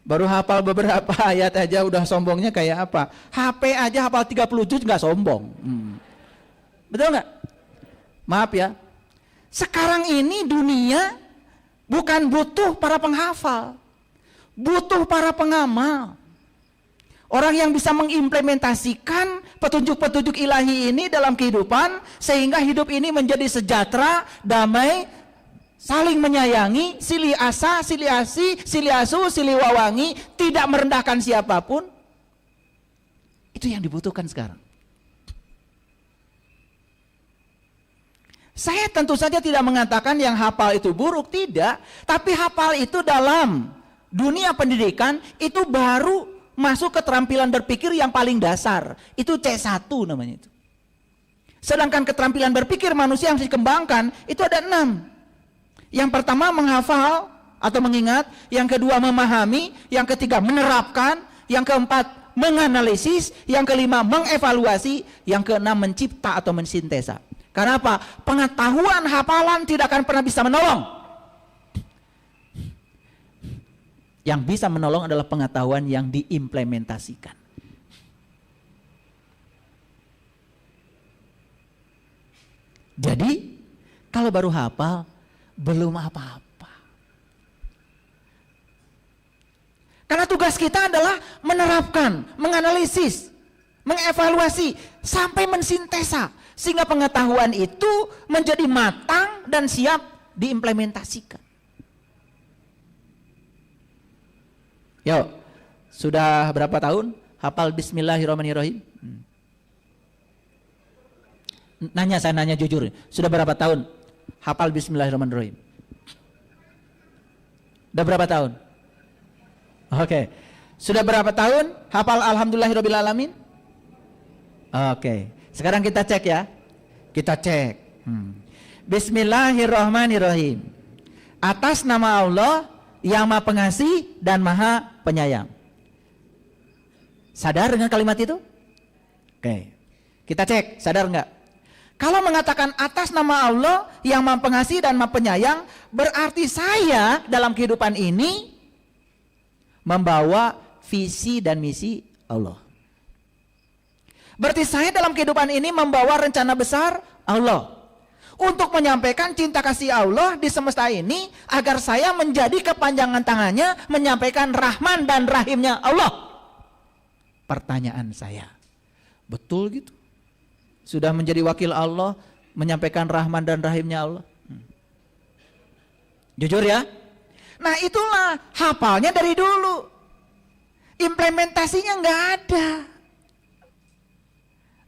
Baru hafal beberapa ayat aja udah sombongnya kayak apa? HP aja hafal 30 juz nggak sombong. Betul nggak? Maaf ya. Sekarang ini dunia bukan butuh para penghafal, butuh para pengamal. Orang yang bisa mengimplementasikan petunjuk-petunjuk ilahi ini dalam kehidupan sehingga hidup ini menjadi sejahtera, damai, saling menyayangi, silih asa, silih asi, silih asu, silih wawangi, tidak merendahkan siapapun. Itu yang dibutuhkan sekarang. Saya tentu saja tidak mengatakan yang hafal itu buruk, tidak. Tapi hafal itu dalam dunia pendidikan itu baru masuk keterampilan berpikir yang paling dasar. Itu C1 namanya itu. Sedangkan keterampilan berpikir manusia yang harus dikembangkan itu ada 6. Yang pertama menghafal atau mengingat, yang kedua memahami, yang ketiga menerapkan, yang keempat menganalisis, yang kelima mengevaluasi, yang keenam mencipta atau mensintesa. Karena apa? Pengetahuan hafalan tidak akan pernah bisa menolong. Yang bisa menolong adalah pengetahuan yang diimplementasikan. Jadi, kalau baru hafal, belum apa-apa. Karena tugas kita adalah menerapkan, menganalisis, mengevaluasi, sampai mensintesa. Sehingga pengetahuan itu menjadi matang dan siap diimplementasikan. Yuk, sudah berapa tahun hafal Bismillahirrahmanirrahim? Saya nanya jujur, sudah berapa tahun hafal Bismillahirrahmanirrahim? Udah berapa tahun? Oke. Sudah berapa tahun hafal Alhamdulillahirrahmanirrahim? Oke. Sekarang kita cek ya. Kita cek. Bismillahirrahmanirrahim. Atas nama Allah yang Maha Pengasih dan Maha Penyayang. Sadar dengan kalimat itu? Oke. Kita cek, sadar enggak? Kalau mengatakan atas nama Allah yang Maha Pengasih dan Maha Penyayang, berarti saya dalam kehidupan ini membawa visi dan misi Allah. Berarti saya dalam kehidupan ini membawa rencana besar Allah untuk menyampaikan cinta kasih Allah di semesta ini agar saya menjadi kepanjangan tangannya menyampaikan Rahman dan Rahimnya Allah. Pertanyaan saya, betul gitu? Sudah menjadi wakil Allah menyampaikan Rahman dan Rahimnya Allah? Jujur ya? Nah itulah hafalnya dari dulu, implementasinya nggak ada.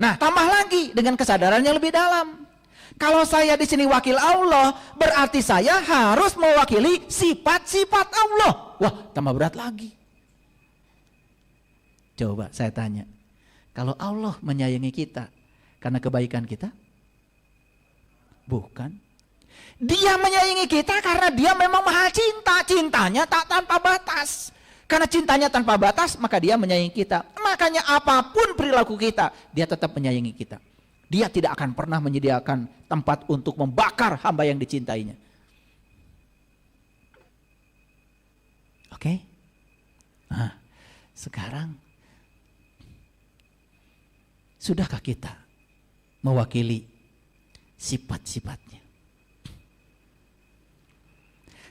Nah tambah lagi dengan kesadaran yang lebih dalam. Kalau saya di sini wakil Allah, berarti saya harus mewakili sifat-sifat Allah. Wah, tambah berat lagi. Coba saya tanya, kalau Allah menyayangi kita karena kebaikan kita? Bukan. Dia menyayangi kita karena dia memang maha cinta. Cintanya tak tanpa batas. Karena cintanya tanpa batas, maka dia menyayangi kita. Makanya apapun perilaku kita, dia tetap menyayangi kita. Dia tidak akan pernah menyediakan tempat untuk membakar hamba yang dicintainya. Oke? Nah, sekarang sudahkah kita mewakili sifat-sifatnya?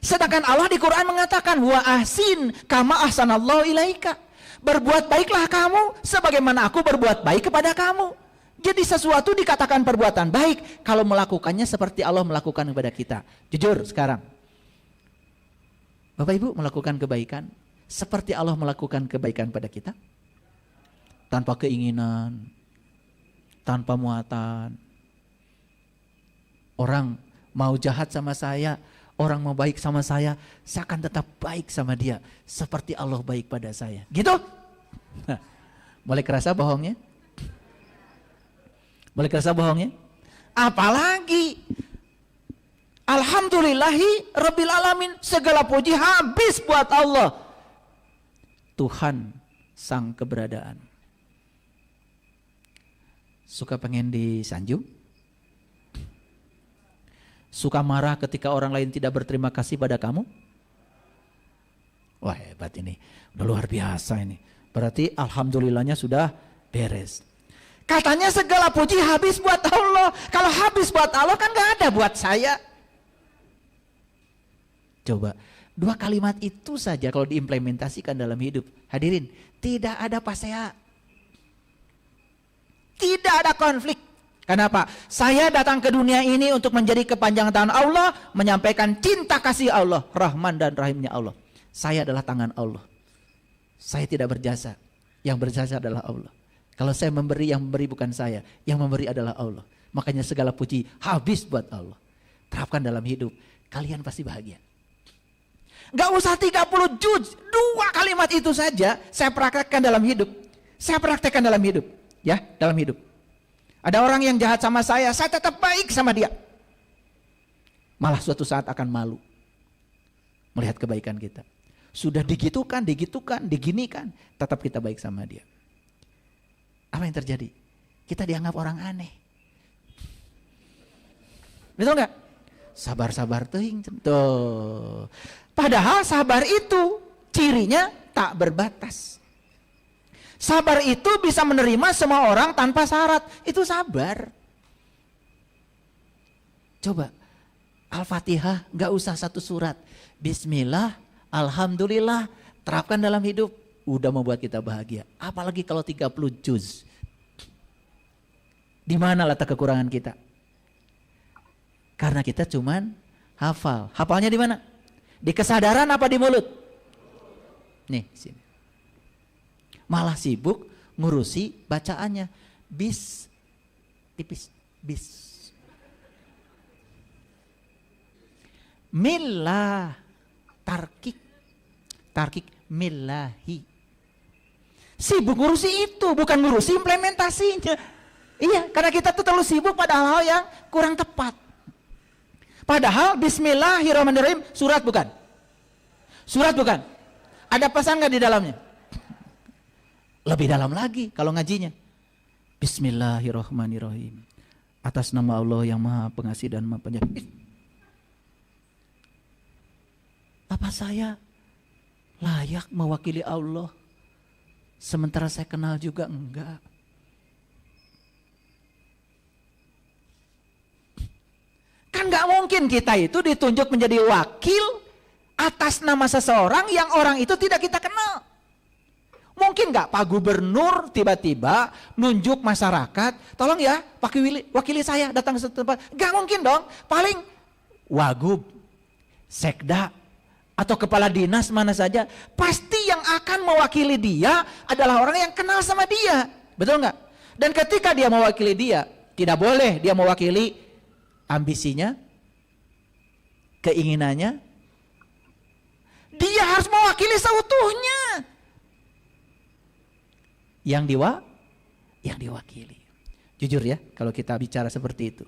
Sedangkan Allah di Quran mengatakan wa ahsin kama ahsanallahu ilaika. Berbuat baiklah kamu sebagaimana aku berbuat baik kepada kamu. Jadi sesuatu dikatakan perbuatan baik kalau melakukannya seperti Allah melakukan kepada kita. Jujur sekarang, Bapak Ibu melakukan kebaikan seperti Allah melakukan kebaikan pada kita? Tanpa keinginan, tanpa muatan. Orang mau jahat sama saya, orang mau baik sama saya akan tetap baik sama dia. Seperti Allah baik pada saya. Gitu? Nah, mulai kerasa bohongnya? Boleh kerasa bohongnya? Apalagi Alhamdulillahi Rabbil Alamin, segala puji habis buat Allah. Tuhan sang keberadaan. Suka pengen disanjung? Suka marah ketika orang lain tidak berterima kasih pada kamu? Wah, hebat ini, udah luar biasa ini. Berarti alhamdulillahnya sudah beres. Katanya segala puji habis buat Allah. Kalau habis buat Allah kan gak ada buat saya. Coba, 2 kalimat itu saja kalau diimplementasikan dalam hidup. Hadirin, tidak ada pasea. Tidak ada konflik. Kenapa? Saya datang ke dunia ini untuk menjadi kepanjangan tangan Allah, menyampaikan cinta kasih Allah, Rahman dan Rahimnya Allah. Saya adalah tangan Allah. Saya tidak berjasa. Yang berjasa adalah Allah. Kalau saya memberi, yang memberi bukan saya. Yang memberi adalah Allah. Makanya segala puji habis buat Allah. Terapkan dalam hidup. Kalian pasti bahagia. Gak usah 30 juz. 2 kalimat itu saja saya praktekkan dalam hidup. Saya praktekkan dalam hidup. Ya, dalam hidup. Ada orang yang jahat sama saya tetap baik sama dia. Malah suatu saat akan malu melihat kebaikan kita. Sudah digitukan, diginikan, tetap kita baik sama dia. Apa yang terjadi? Kita dianggap orang aneh. Betul nggak? Sabar-sabar teuing. Tuh. Padahal sabar itu cirinya tak berbatas. Sabar itu bisa menerima semua orang tanpa syarat. Itu sabar. Coba Al-Fatihah gak usah 1 surat. Bismillah, Alhamdulillah, terapkan dalam hidup. Udah membuat kita bahagia. Apalagi kalau 30 juz. Di mana letak kekurangan kita? Karena kita cuman hafal. Hafalnya di mana? Di kesadaran apa di mulut? Nih, sini. Malah sibuk ngurusi bacaannya. Bis, tipis, bis. Millah, tarkik, millahi. Sibuk ngurusi itu, bukan ngurusi implementasinya. Iya, karena kita tuh terlalu sibuk pada hal-hal yang kurang tepat. Padahal Bismillahirrahmanirrahim surat bukan? Surat bukan? Ada pesan nggak di dalamnya? Lebih dalam lagi kalau ngajinya. Bismillahirrahmanirrahim. Atas nama Allah yang Maha Pengasih dan Maha Penyayang. Apa saya layak mewakili Allah? Sementara saya kenal juga enggak. Kan gak mungkin kita itu ditunjuk menjadi wakil atas nama seseorang yang orang itu tidak kita kenal. Mungkin gak Pak Gubernur tiba-tiba nunjuk masyarakat, tolong ya wakili saya datang ke satu tempat. Gak mungkin dong, paling wagub, sekda, atau kepala dinas mana saja. Pasti yang akan mewakili dia adalah orang yang kenal sama dia. Betul gak? Dan ketika dia mewakili dia, tidak boleh dia mewakili ambisinya, keinginannya. Dia harus mewakili seutuhnya yang diwakili. Jujur ya, kalau kita bicara seperti itu,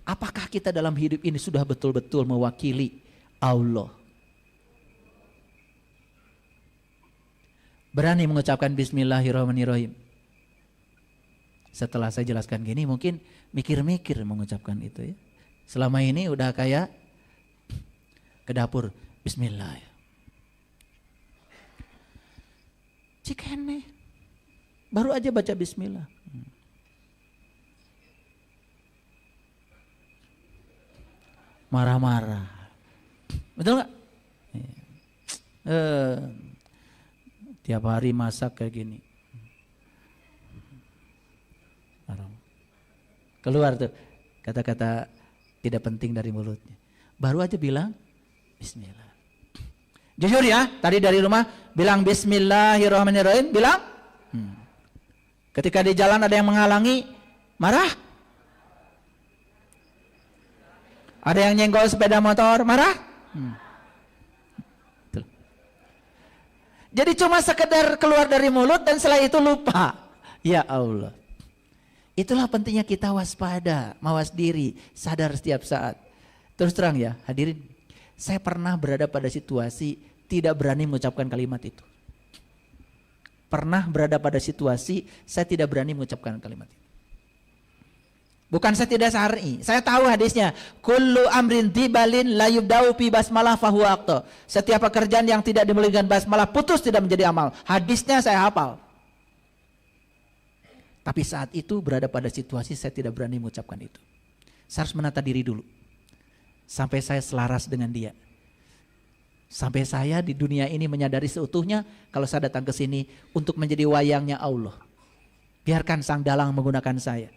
apakah kita dalam hidup ini sudah betul-betul mewakili Allah? Berani mengucapkan Bismillahirrahmanirrahim? Setelah saya jelaskan gini, mungkin mikir-mikir mengucapkan itu ya. Selama ini udah kayak ke dapur, Bismillah. Cikene, baru aja baca Bismillah. Marah-marah, betul nggak? Tiap hari masak kayak gini. Keluar tuh kata-kata tidak penting dari mulutnya. Baru aja bilang Bismillah. Jujur ya, tadi dari rumah bilang Bismillahirrahmanirrahim, bilang. Ketika di jalan ada yang menghalangi, marah. Ada yang nyenggol sepeda motor, marah. Jadi cuma sekedar keluar dari mulut dan setelah itu lupa. Ya Allah. Itulah pentingnya kita waspada, mawas diri, sadar setiap saat. Terus terang ya, hadirin, saya pernah berada pada situasi tidak berani mengucapkan kalimat itu. pernah berada pada situasi saya tidak berani mengucapkan kalimat itu. Bukan saya tidak syar'i, saya tahu hadisnya. Kullu amrin dibalin la yubda'u fi basmalah fahuwa aqta. Setiap pekerjaan yang tidak dimulai dengan basmalah putus tidak menjadi amal. Hadisnya saya hafal. Tapi saat itu berada pada situasi saya tidak berani mengucapkan itu. Saya harus menata diri dulu. Sampai saya selaras dengan dia. Sampai saya di dunia ini menyadari seutuhnya kalau saya datang ke sini untuk menjadi wayangnya Allah. Biarkan sang dalang menggunakan saya.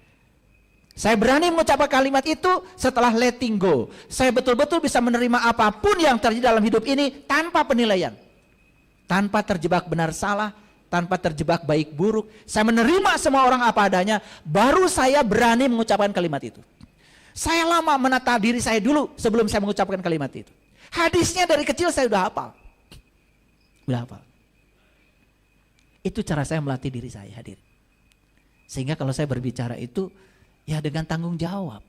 Saya berani mengucapkan kalimat itu setelah letting go. Saya betul-betul bisa menerima apapun yang terjadi dalam hidup ini tanpa penilaian. Tanpa terjebak benar salah, tanpa terjebak baik buruk. Saya menerima semua orang apa adanya, baru saya berani mengucapkan kalimat itu. Saya lama menata diri saya dulu sebelum saya mengucapkan kalimat itu. Hadisnya dari kecil saya udah hafal. Udah hafal. Itu cara saya melatih diri saya, hadir. Sehingga kalau saya berbicara itu ya dengan tanggung jawab.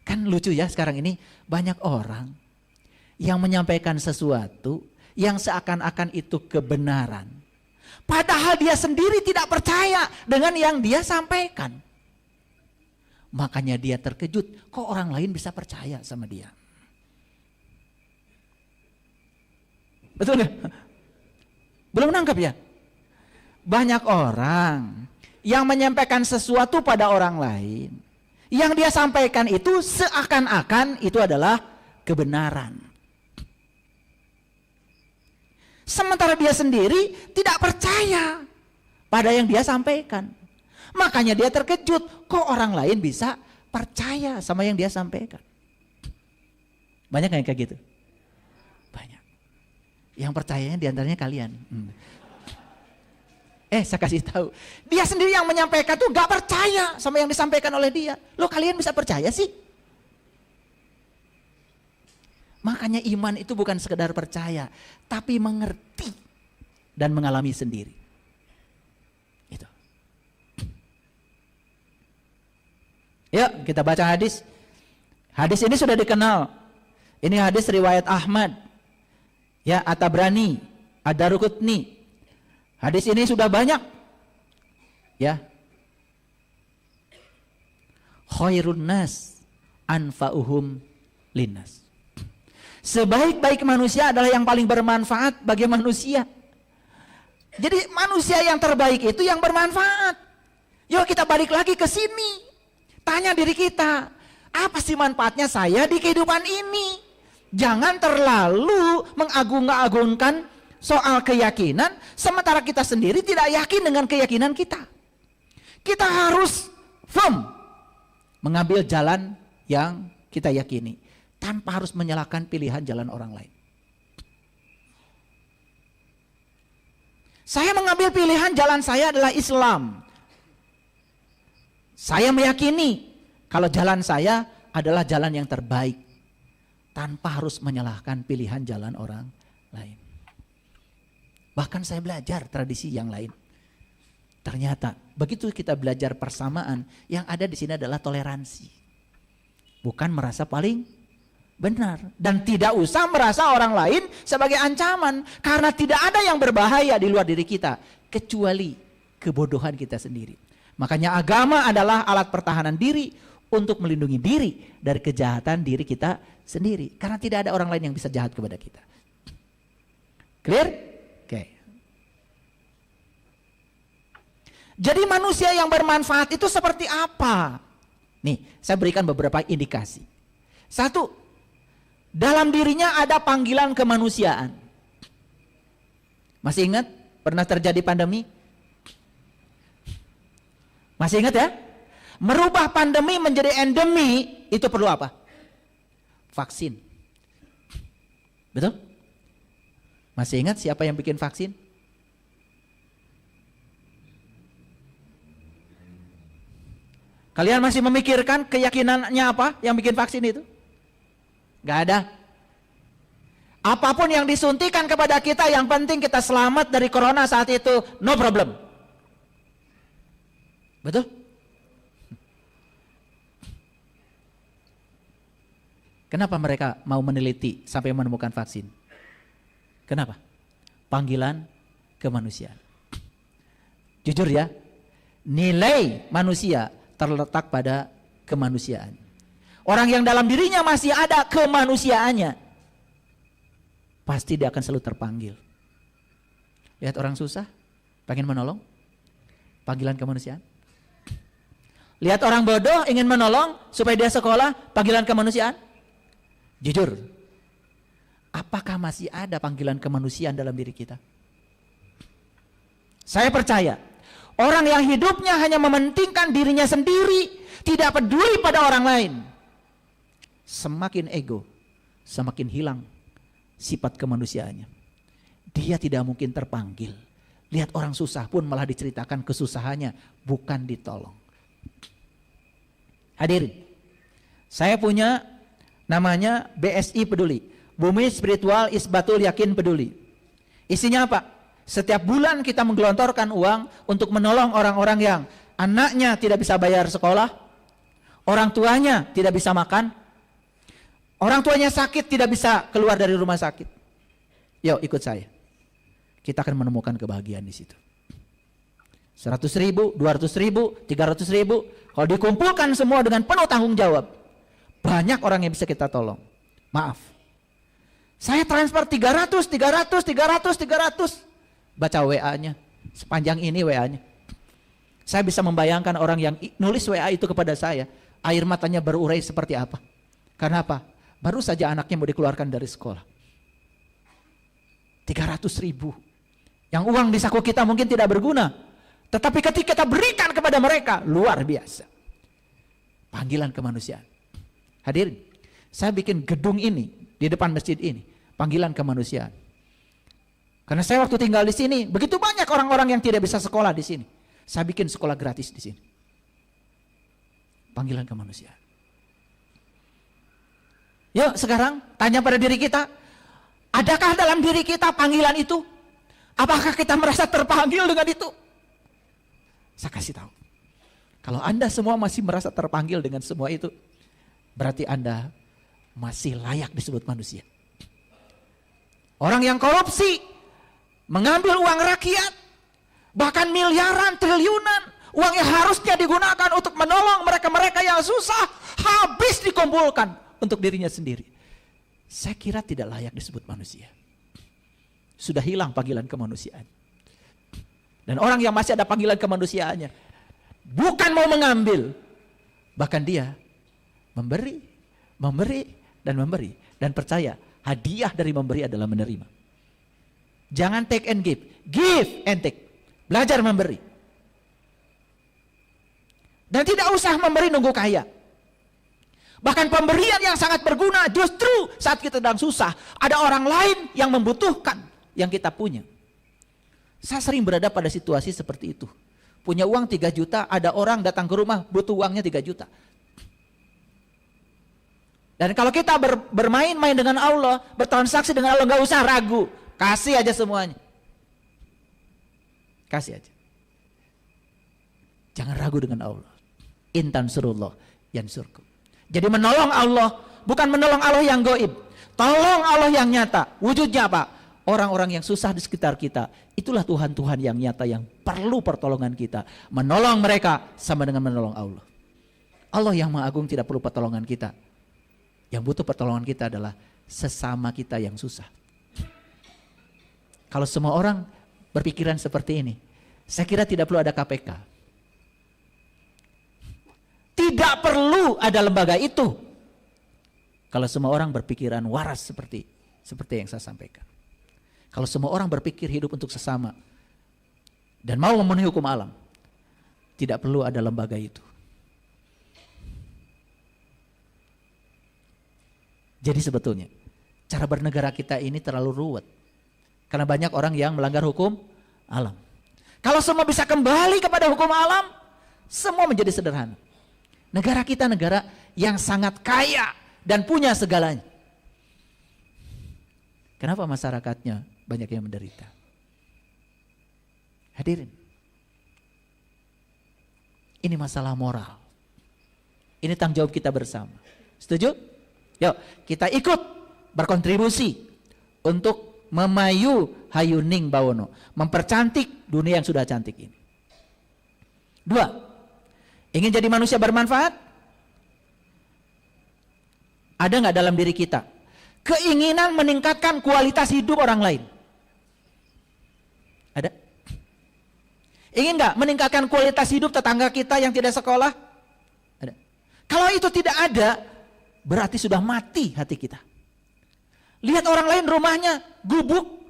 Kan lucu ya sekarang ini banyak orang yang menyampaikan sesuatu yang seakan-akan itu kebenaran. Padahal dia sendiri tidak percaya dengan yang dia sampaikan. Makanya dia terkejut, kok orang lain bisa percaya sama dia. Betul gak? Belum nangkep ya? Banyak orang yang menyampaikan sesuatu pada orang lain, yang dia sampaikan itu seakan-akan itu adalah kebenaran. Sementara dia sendiri tidak percaya pada yang dia sampaikan. Makanya dia terkejut, kok orang lain bisa percaya sama yang dia sampaikan. Banyak yang kayak gitu? Banyak. Yang percayanya diantaranya kalian. Saya kasih tahu, dia sendiri yang menyampaikan tuh gak percaya sama yang disampaikan oleh dia. Loh kalian bisa percaya sih? Makanya iman itu bukan sekedar percaya, tapi mengerti dan mengalami sendiri. Itu. Yuk kita baca hadis. Hadis ini sudah dikenal. Ini hadis riwayat Ahmad, ya, At-Tabrani, Ad-Daruqutni. Hadis ini sudah banyak, ya. Khairun nas anfa'uhum linnas. Sebaik-baik manusia adalah yang paling bermanfaat bagi manusia. Jadi manusia yang terbaik itu yang bermanfaat. Yuk kita balik lagi ke sini. Tanya diri kita, apa sih manfaatnya saya di kehidupan ini? Jangan terlalu mengagung-agungkan soal keyakinan, sementara kita sendiri tidak yakin dengan keyakinan kita. Kita harus firm mengambil jalan yang kita yakini, tanpa harus menyalahkan pilihan jalan orang lain. Saya mengambil pilihan jalan saya adalah Islam. Saya meyakini kalau jalan saya adalah jalan yang terbaik, tanpa harus menyalahkan pilihan jalan orang lain. Bahkan saya belajar tradisi yang lain. Ternyata begitu kita belajar persamaan, yang ada di sini adalah toleransi. Bukan merasa paling benar. Dan tidak usah merasa orang lain sebagai ancaman. Karena tidak ada yang berbahaya di luar diri kita, kecuali kebodohan kita sendiri. Makanya agama adalah alat pertahanan diri untuk melindungi diri dari kejahatan diri kita sendiri. Karena tidak ada orang lain yang bisa jahat kepada kita. Clear? Jadi manusia yang bermanfaat itu seperti apa? Nih, saya berikan beberapa indikasi. Satu, dalam dirinya ada panggilan kemanusiaan. Masih ingat pernah terjadi pandemi? Masih ingat ya? Merubah pandemi menjadi endemi itu perlu apa? Vaksin. Betul? Masih ingat siapa yang bikin vaksin? Kalian masih memikirkan keyakinannya apa yang bikin vaksin itu? Gak ada. Apapun yang disuntikan kepada kita, yang penting kita selamat dari corona saat itu, no problem. Betul? Kenapa mereka mau meneliti sampai menemukan vaksin? Kenapa? Panggilan kemanusiaan. Jujur ya, nilai manusia terletak pada kemanusiaan. Orang yang dalam dirinya masih ada kemanusiaannya, pasti dia akan selalu terpanggil. Lihat orang susah, pengen menolong, panggilan kemanusiaan. Lihat orang bodoh, ingin menolong supaya dia sekolah, panggilan kemanusiaan. Jujur, apakah masih ada panggilan kemanusiaan dalam diri kita? Saya percaya, orang yang hidupnya hanya mementingkan dirinya sendiri, tidak peduli pada orang lain, semakin ego, semakin hilang sifat kemanusiaannya. Dia tidak mungkin terpanggil. Lihat orang susah pun malah diceritakan kesusahannya, bukan ditolong. Hadirin, saya punya namanya BSI Peduli, Bumi Spiritual Isbatul Yakin Peduli. Isinya apa? Setiap bulan kita menggelontorkan uang untuk menolong orang-orang yang anaknya tidak bisa bayar sekolah, orang tuanya tidak bisa makan, orang tuanya sakit tidak bisa keluar dari rumah sakit. Yuk ikut saya. Kita akan menemukan kebahagiaan di situ. 100.000, 200.000, 300.000, kalau dikumpulkan semua dengan penuh tanggung jawab, banyak orang yang bisa kita tolong. Maaf, saya transfer 300. Baca WA-nya, sepanjang ini WA-nya. Saya bisa membayangkan orang yang nulis WA itu kepada saya, air matanya berurai seperti apa. Karena apa? Baru saja anaknya mau dikeluarkan dari sekolah. 300.000. Yang uang di saku kita mungkin tidak berguna. Tetapi ketika kita berikan kepada mereka, luar biasa. Panggilan kemanusiaan. Hadirin, saya bikin gedung ini, di depan masjid ini, panggilan kemanusiaan. Karena saya waktu tinggal di sini, begitu banyak orang-orang yang tidak bisa sekolah di sini. Saya bikin sekolah gratis di sini. Panggilan kemanusiaan. Yuk sekarang, tanya pada diri kita, adakah dalam diri kita panggilan itu? Apakah kita merasa terpanggil dengan itu? Saya kasih tahu, kalau Anda semua masih merasa terpanggil dengan semua itu, berarti Anda masih layak disebut manusia. Orang yang korupsi, mengambil uang rakyat, bahkan miliaran, triliunan, uang yang harusnya digunakan untuk menolong mereka-mereka yang susah, habis dikumpulkan untuk dirinya sendiri. Saya kira tidak layak disebut manusia. Sudah hilang panggilan kemanusiaan. Dan orang yang masih ada panggilan kemanusiaannya, bukan mau mengambil, bahkan dia memberi, dan memberi. Dan percaya, hadiah dari memberi adalah menerima. Jangan take and give and take. Belajar memberi. Dan tidak usah memberi nunggu kaya. Bahkan pemberian yang sangat berguna justru saat kita sedang susah, ada orang lain yang membutuhkan yang kita punya. Saya sering berada pada situasi seperti itu. Punya uang 3 juta, ada orang datang ke rumah butuh uangnya 3 juta. Dan kalau kita bermain-main dengan Allah, bertransaksi dengan Allah, gak usah ragu. Kasih aja semuanya. Kasih aja. Jangan ragu dengan Allah. In tansurullah yansurkum. Jadi menolong Allah, bukan menolong Allah yang gaib. Tolong Allah yang nyata. Wujudnya apa? Orang-orang yang susah di sekitar kita, itulah Tuhan-Tuhan yang nyata yang perlu pertolongan kita. Menolong mereka sama dengan menolong Allah. Allah yang Maha Agung tidak perlu pertolongan kita. Yang butuh pertolongan kita adalah sesama kita yang susah. Kalau semua orang berpikiran seperti ini, saya kira tidak perlu ada KPK. Tidak perlu ada lembaga itu. Kalau semua orang berpikiran waras seperti yang saya sampaikan. Kalau semua orang berpikir hidup untuk sesama dan mau memenuhi hukum alam, tidak perlu ada lembaga itu. Jadi sebetulnya cara bernegara kita ini terlalu ruwet. Karena banyak orang yang melanggar hukum alam. Kalau semua bisa kembali kepada hukum alam, semua menjadi sederhana. Negara kita negara yang sangat kaya dan punya segalanya. Kenapa masyarakatnya banyak yang menderita? Hadirin, ini masalah moral. Ini tanggung jawab kita bersama. Setuju? Yuk kita ikut berkontribusi untuk memayu hayuning bawono, mempercantik dunia yang sudah cantik ini. 2, ingin jadi manusia bermanfaat? Ada nggak dalam diri kita keinginan meningkatkan kualitas hidup orang lain? Ada? Ingin nggak meningkatkan kualitas hidup tetangga kita yang tidak sekolah? Ada. Kalau itu tidak ada, berarti sudah mati hati kita. Lihat orang lain rumahnya gubuk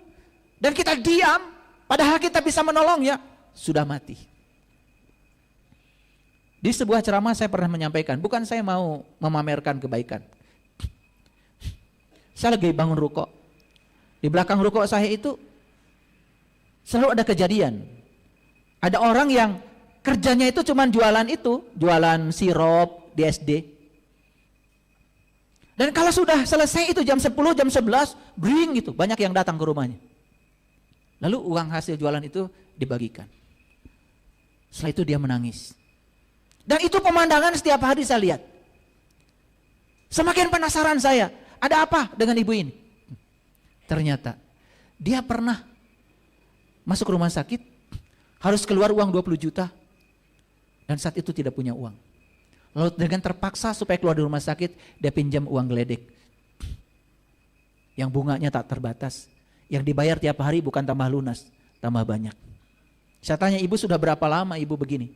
dan kita diam, padahal kita bisa menolongnya, sudah mati. Di sebuah ceramah saya pernah menyampaikan, bukan saya mau memamerkan kebaikan. Saya lagi bangun ruko. Di belakang ruko saya itu selalu ada kejadian. Ada orang yang kerjanya itu cuman jualan sirup di SD. Dan kalau sudah selesai itu jam 10, jam 11, bring gitu, banyak yang datang ke rumahnya. Lalu uang hasil jualan itu dibagikan. Setelah itu dia menangis. Dan itu pemandangan setiap hari saya lihat. Semakin penasaran saya, ada apa dengan ibu ini? Ternyata dia pernah masuk rumah sakit, harus keluar uang 20 juta. Dan saat itu tidak punya uang. Lalu dengan terpaksa supaya keluar dari rumah sakit, dia pinjam uang geledek. Yang bunganya tak terbatas. Yang dibayar tiap hari bukan tambah lunas, tambah banyak. Saya tanya, ibu sudah berapa lama ibu begini?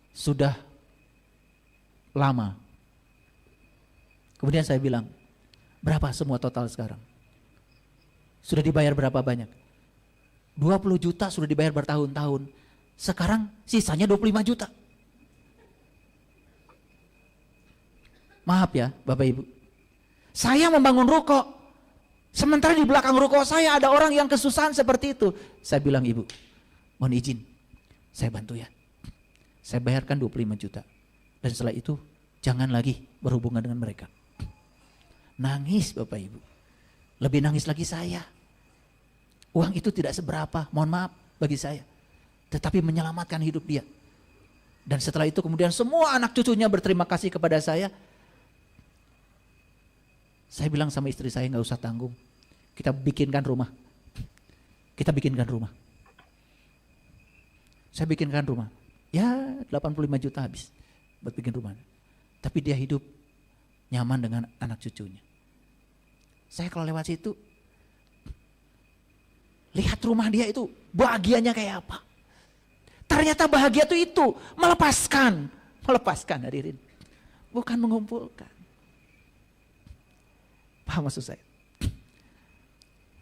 Sudah lama. Kemudian saya bilang, berapa semua total sekarang? Sudah dibayar berapa banyak? 20 juta sudah dibayar bertahun-tahun. Sekarang sisanya 25 juta. Maaf ya Bapak Ibu, saya membangun ruko, sementara di belakang ruko saya ada orang yang kesusahan seperti itu. Saya bilang, ibu, mohon izin, saya bantu ya. Saya bayarkan 25 juta. Dan setelah itu jangan lagi berhubungan dengan mereka. Nangis Bapak Ibu, lebih nangis lagi saya. Uang itu tidak seberapa, mohon maaf bagi saya, tetapi menyelamatkan hidup dia. Dan setelah itu kemudian semua anak cucunya berterima kasih kepada saya. Saya bilang sama istri saya, nggak usah tanggung, kita bikinkan rumah. Kita bikinkan rumah. Saya bikinkan rumah. Ya 85 juta habis buat bikin rumah. Tapi dia hidup nyaman dengan anak cucunya. Saya kalau lewat situ, lihat rumah dia itu bahagianya kayak apa. Ternyata bahagia itu melepaskan hadirin, bukan mengumpulkan. Paham maksud saya?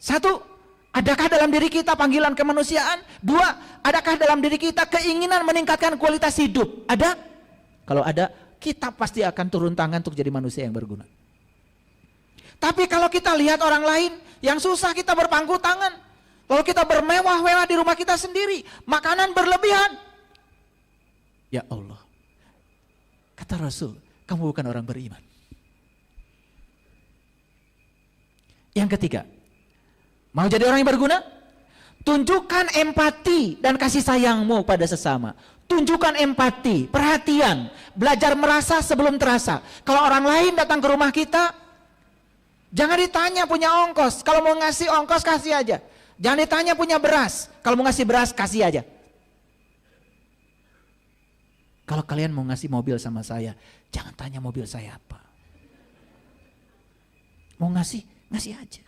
Satu, adakah dalam diri kita panggilan kemanusiaan? Dua, adakah dalam diri kita keinginan meningkatkan kualitas hidup? Ada? Kalau ada, kita pasti akan turun tangan untuk jadi manusia yang berguna. Tapi kalau kita lihat orang lain yang susah, kita berpangku tangan. Lalu kita bermewah-mewah di rumah kita sendiri, makanan berlebihan. Ya Allah, kata Rasul, kamu bukan orang beriman. Yang ketiga, mau jadi orang yang berguna? Tunjukkan empati dan kasih sayangmu pada sesama. Tunjukkan empati, perhatian, belajar merasa sebelum terasa. Kalau orang lain datang ke rumah kita, jangan ditanya punya ongkos. Kalau mau ngasih ongkos, kasih aja. Jangan ditanya punya beras. Kalau mau ngasih beras, kasih aja. Kalau kalian mau ngasih mobil sama saya, jangan tanya mobil saya apa. Mau ngasih aja.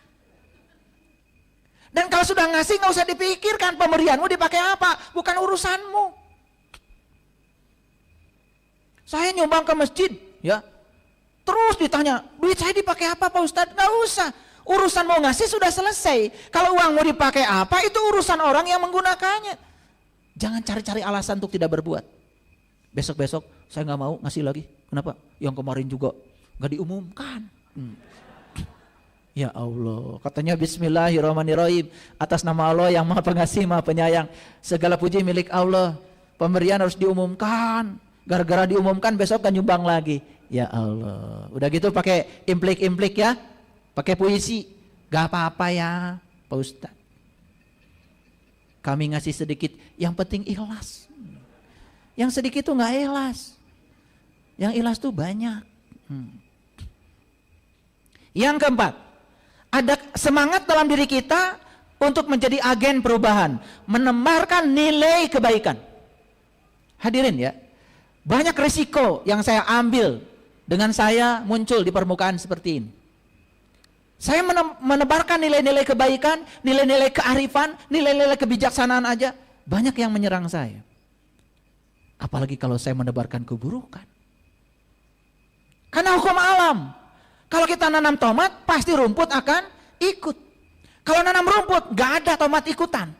Dan kalau sudah ngasih, nggak usah dipikirkan pemberianmu dipakai apa, bukan urusanmu. Saya nyumbang ke masjid, ya. Terus ditanya, duit saya dipakai apa Pak Ustadz? Nggak usah. Urusan mau ngasih sudah selesai. Kalau uang mau dipakai apa, itu urusan orang yang menggunakannya. Jangan cari-cari alasan untuk tidak berbuat. Besok-besok saya nggak mau ngasih lagi. Kenapa? Yang kemarin juga nggak diumumkan. Ya Allah, katanya Bismillahirrahmanirrahim, atas nama Allah yang Maha Pengasih, Maha Penyayang. Segala puji milik Allah. Pemberian harus diumumkan. Gara-gara diumumkan besok kan nyumbang lagi. Ya Allah, udah gitu pakai implik-implik ya, pakai puisi. Gak apa-apa ya Pak Ustadz, kami ngasih sedikit, yang penting ikhlas. Yang sedikit tuh gak ikhlas, yang ikhlas tuh banyak. Yang keempat, ada semangat dalam diri kita untuk menjadi agen perubahan, menebarkan nilai kebaikan. Hadirin ya, banyak risiko yang saya ambil dengan saya muncul di permukaan seperti ini. Saya menebarkan nilai-nilai kebaikan, nilai-nilai kearifan, nilai-nilai kebijaksanaan aja, banyak yang menyerang saya. Apalagi kalau saya menebarkan keburukan. Karena hukum alam, kalau kita nanam tomat, pasti rumput akan ikut. Kalau nanam rumput, gak ada tomat ikutan.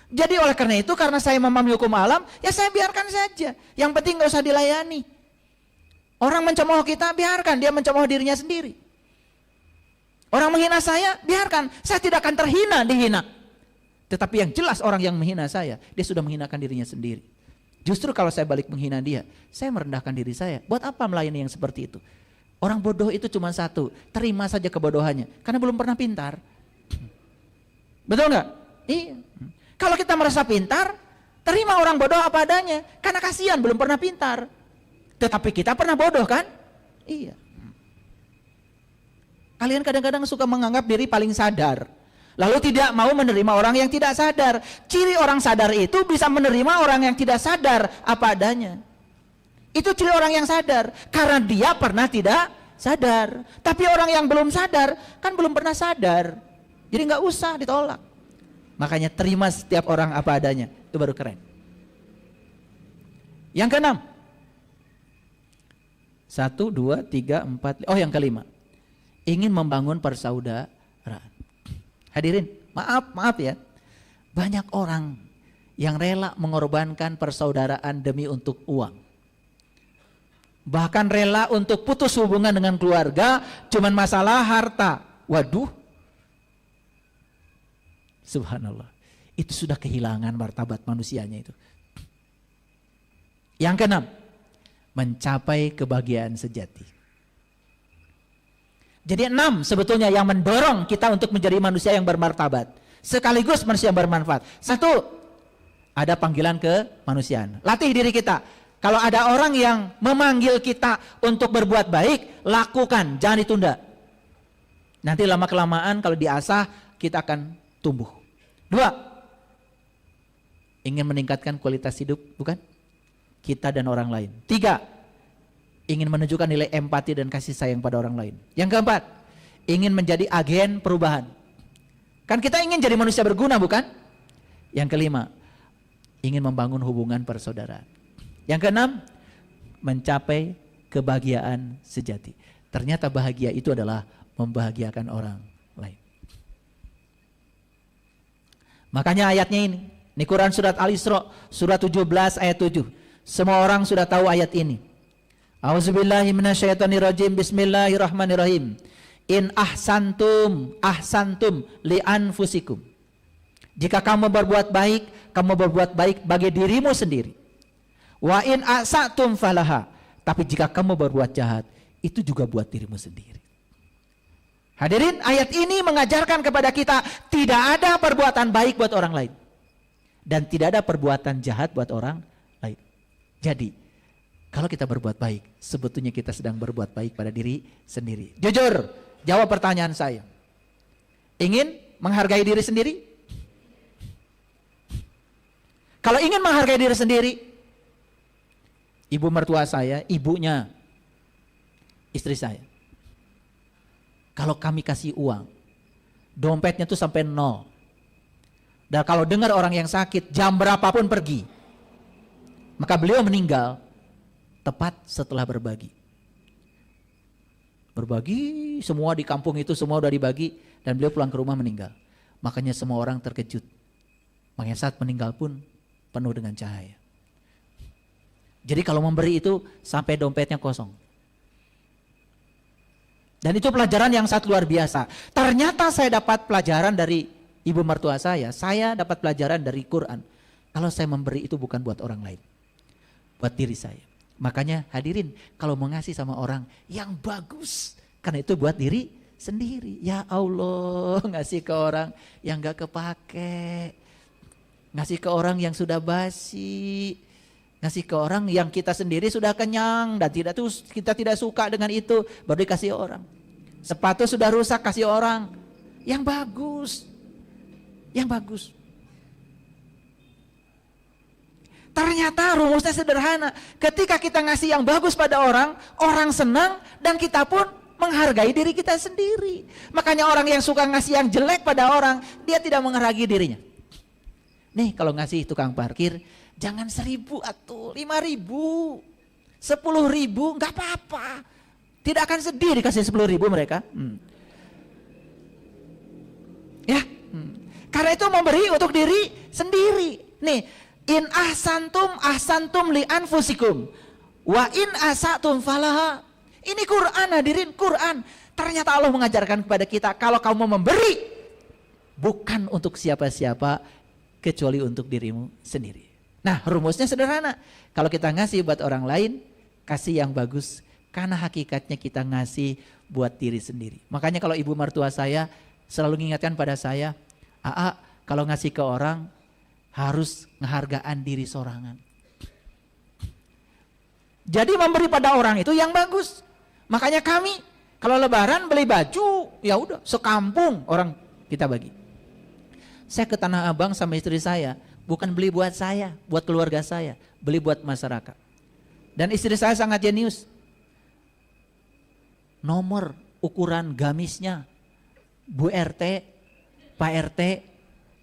Jadi oleh karena itu, karena saya memahami hukum alam, ya saya biarkan saja. Yang penting gak usah dilayani. Orang mencemooh kita, biarkan dia mencemooh dirinya sendiri. Orang menghina saya, biarkan. Saya tidak akan terhina, dihina. Tetapi yang jelas orang yang menghina saya, dia sudah menghinakan dirinya sendiri. Justru kalau saya balik menghina dia, saya merendahkan diri saya. Buat apa melayani yang seperti itu? Orang bodoh itu cuma satu, terima saja kebodohannya. Karena belum pernah pintar. Betul nggak? Iya. Kalau kita merasa pintar, terima orang bodoh apa adanya. Karena kasihan belum pernah pintar. Tetapi kita pernah bodoh kan? Iya. Kalian kadang-kadang suka menganggap diri paling sadar. Lalu tidak mau menerima orang yang tidak sadar. Ciri orang sadar itu bisa menerima orang yang tidak sadar apa adanya. Itu ciri orang yang sadar. Karena dia pernah tidak sadar. Tapi orang yang belum sadar, kan belum pernah sadar. Jadi nggak usah ditolak. Makanya terima setiap orang apa adanya. Itu baru keren. Yang keenam. 1, 2, 3, 4. Oh yang kelima. Ingin membangun persaudaraan. Hadirin, maaf ya. Banyak orang yang rela mengorbankan persaudaraan demi untuk uang. Bahkan rela untuk putus hubungan dengan keluarga cuman masalah harta. Waduh. Subhanallah. Itu sudah kehilangan martabat manusianya itu. Yang keenam, mencapai kebahagiaan sejati. Jadi 6 sebetulnya yang mendorong kita untuk menjadi manusia yang bermartabat. Sekaligus manusia yang bermanfaat. 1, ada panggilan kemanusiaan. Latih diri kita. Kalau ada orang yang memanggil kita untuk berbuat baik, lakukan, jangan ditunda. Nanti lama-kelamaan kalau diasah, kita akan tumbuh. 2, ingin meningkatkan kualitas hidup, bukan? Kita dan orang lain. 3, ingin menunjukkan nilai empati dan kasih sayang pada orang lain. Yang keempat, ingin menjadi agen perubahan. Kan kita ingin jadi manusia berguna, bukan? Yang kelima, ingin membangun hubungan persaudaraan. Yang keenam, mencapai kebahagiaan sejati. Ternyata bahagia itu adalah membahagiakan orang lain. Makanya ayatnya ini Quran surat Al-Isra, surat 17 ayat 7. Semua orang sudah tahu ayat ini. A'udzubillahi minasyaitonirrajim. Bismillahirrahmanirrahim. In ahsantum li anfusikum. Jika kamu berbuat baik, kamu berbuat baik bagi dirimu sendiri. Wa in asatum falaha. Tapi jika kamu berbuat jahat, itu juga buat dirimu sendiri. Hadirin, ayat ini mengajarkan kepada kita tidak ada perbuatan baik buat orang lain. Dan tidak ada perbuatan jahat buat orang lain. Jadi, kalau kita berbuat baik, sebetulnya kita sedang berbuat baik pada diri sendiri. Jujur, jawab pertanyaan saya. Ingin menghargai diri sendiri? Kalau ingin menghargai diri sendiri, ibu mertua saya, ibunya istri saya. Kalau kami kasih uang, dompetnya tuh sampai 0. Dan kalau dengar orang yang sakit, jam berapapun pergi, maka beliau meninggal tepat setelah berbagi. Berbagi, semua di kampung itu semua udah dibagi, dan beliau pulang ke rumah meninggal. Makanya semua orang terkejut. Makanya saat meninggal pun penuh dengan cahaya. Jadi kalau memberi itu sampai dompetnya kosong. Dan itu pelajaran yang sangat luar biasa. Ternyata saya dapat pelajaran dari ibu mertua saya dapat pelajaran dari Quran. Kalau saya memberi itu bukan buat orang lain, buat diri saya. Makanya hadirin, kalau mengasihi sama orang yang bagus, karena itu buat diri sendiri. Ya Allah, ngasih ke orang yang gak kepake, ngasih ke orang yang sudah basi, ngasih ke orang yang kita sendiri sudah kenyang dan kita tidak suka dengan itu, baru dikasih orang. Sepatu sudah rusak, kasih orang yang bagus. yang bagus. Ternyata rumusnya sederhana. Ketika kita ngasih yang bagus pada orang, orang senang dan kita pun menghargai diri kita sendiri. Makanya orang yang suka ngasih yang jelek pada orang, dia tidak menghargai dirinya. Nih kalau ngasih tukang parkir, jangan 1.000 atau 5.000, 10.000, nggak apa-apa. Tidak akan sedih dikasih 10.000 mereka. Ya, karena itu memberi untuk diri sendiri. Nih, in ahsantum li anfusikum wa in asatum falaha. Ini Quran hadirin, Quran. Ternyata Allah mengajarkan kepada kita kalau kamu mau memberi bukan untuk siapa-siapa kecuali untuk dirimu sendiri. Nah, rumusnya sederhana. Kalau kita ngasih buat orang lain, kasih yang bagus karena hakikatnya kita ngasih buat diri sendiri. Makanya kalau ibu mertua saya selalu mengingatkan pada saya, "Aa, kalau ngasih ke orang harus menghargaan diri sorangan." Jadi memberi pada orang itu yang bagus. Makanya kami kalau lebaran beli baju, ya udah sekampung orang kita bagi. Saya ke Tanah Abang sama istri saya, bukan beli buat saya, buat keluarga saya, beli buat masyarakat. Dan istri saya sangat jenius. Nomor ukuran gamisnya Bu RT, Pak RT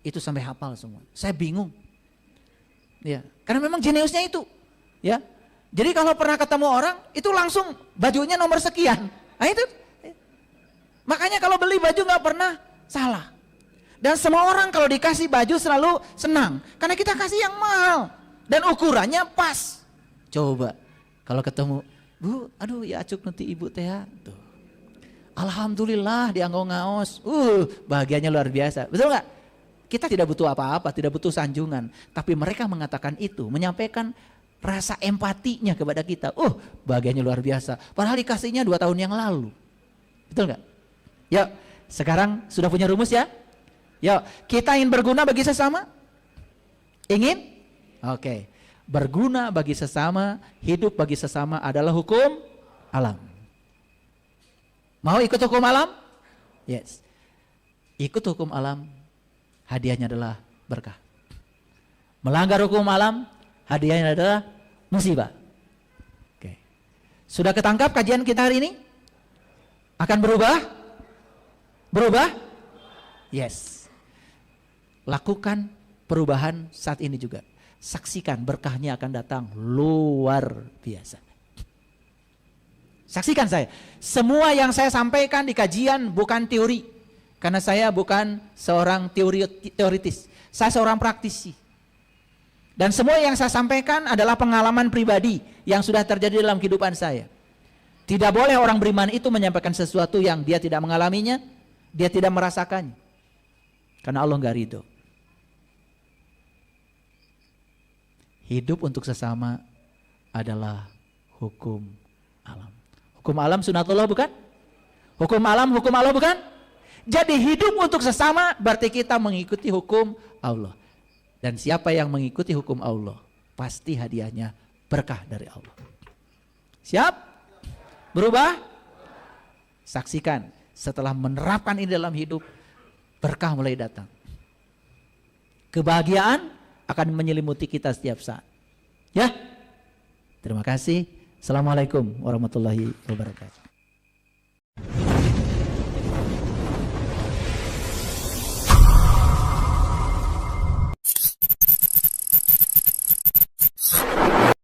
itu sampai hafal semua. Saya bingung. Ya, karena memang jeniusnya itu, ya. Jadi kalau pernah ketemu orang itu langsung bajunya nomor sekian. Nah itu. Makanya kalau beli baju nggak pernah salah. Dan semua orang kalau dikasih baju selalu senang. Karena kita kasih yang mahal dan ukurannya pas. Coba kalau ketemu, "Bu, aduh ya acuk nanti ibu teh." Tuh. Alhamdulillah dianggo ngaos. Bahagianya luar biasa. Betul nggak? Kita tidak butuh apa-apa, tidak butuh sanjungan. Tapi mereka mengatakan itu, menyampaikan rasa empatinya kepada kita. Bahagianya luar biasa. Padahal dikasihnya 2 tahun yang lalu. Betul nggak? Yuk, sekarang sudah punya rumus ya? Yuk, kita ingin berguna bagi sesama? Ingin? Oke. Berguna bagi sesama, hidup bagi sesama adalah hukum alam. Mau ikut hukum alam? Yes. Ikut hukum alam, hadiahnya adalah berkah. Melanggar hukum alam, hadiahnya adalah musibah. Oke. Sudah ketangkap kajian kita hari ini? Akan berubah? Berubah? Yes. Lakukan perubahan saat ini juga. Saksikan berkahnya akan datang luar biasa. Saksikan saya. Semua yang saya sampaikan di kajian bukan teori. Karena saya bukan seorang teoritis. Saya seorang praktisi. Dan semua yang saya sampaikan adalah pengalaman pribadi yang sudah terjadi dalam kehidupan saya. Tidak boleh orang beriman itu menyampaikan sesuatu yang dia tidak mengalaminya, dia tidak merasakannya. Karena Allah nggak ridho. Hidup untuk sesama adalah hukum alam. Hukum alam sunatullah bukan? Hukum alam hukum Allah bukan? Jadi hidup untuk sesama berarti kita mengikuti hukum Allah. Dan siapa yang mengikuti hukum Allah, pasti hadiahnya berkah dari Allah. Siap? Berubah? Saksikan, setelah menerapkan ini dalam hidup, berkah mulai datang. Kebahagiaan akan menyelimuti kita setiap saat. Ya? Terima kasih. Assalamualaikum warahmatullahi wabarakatuh.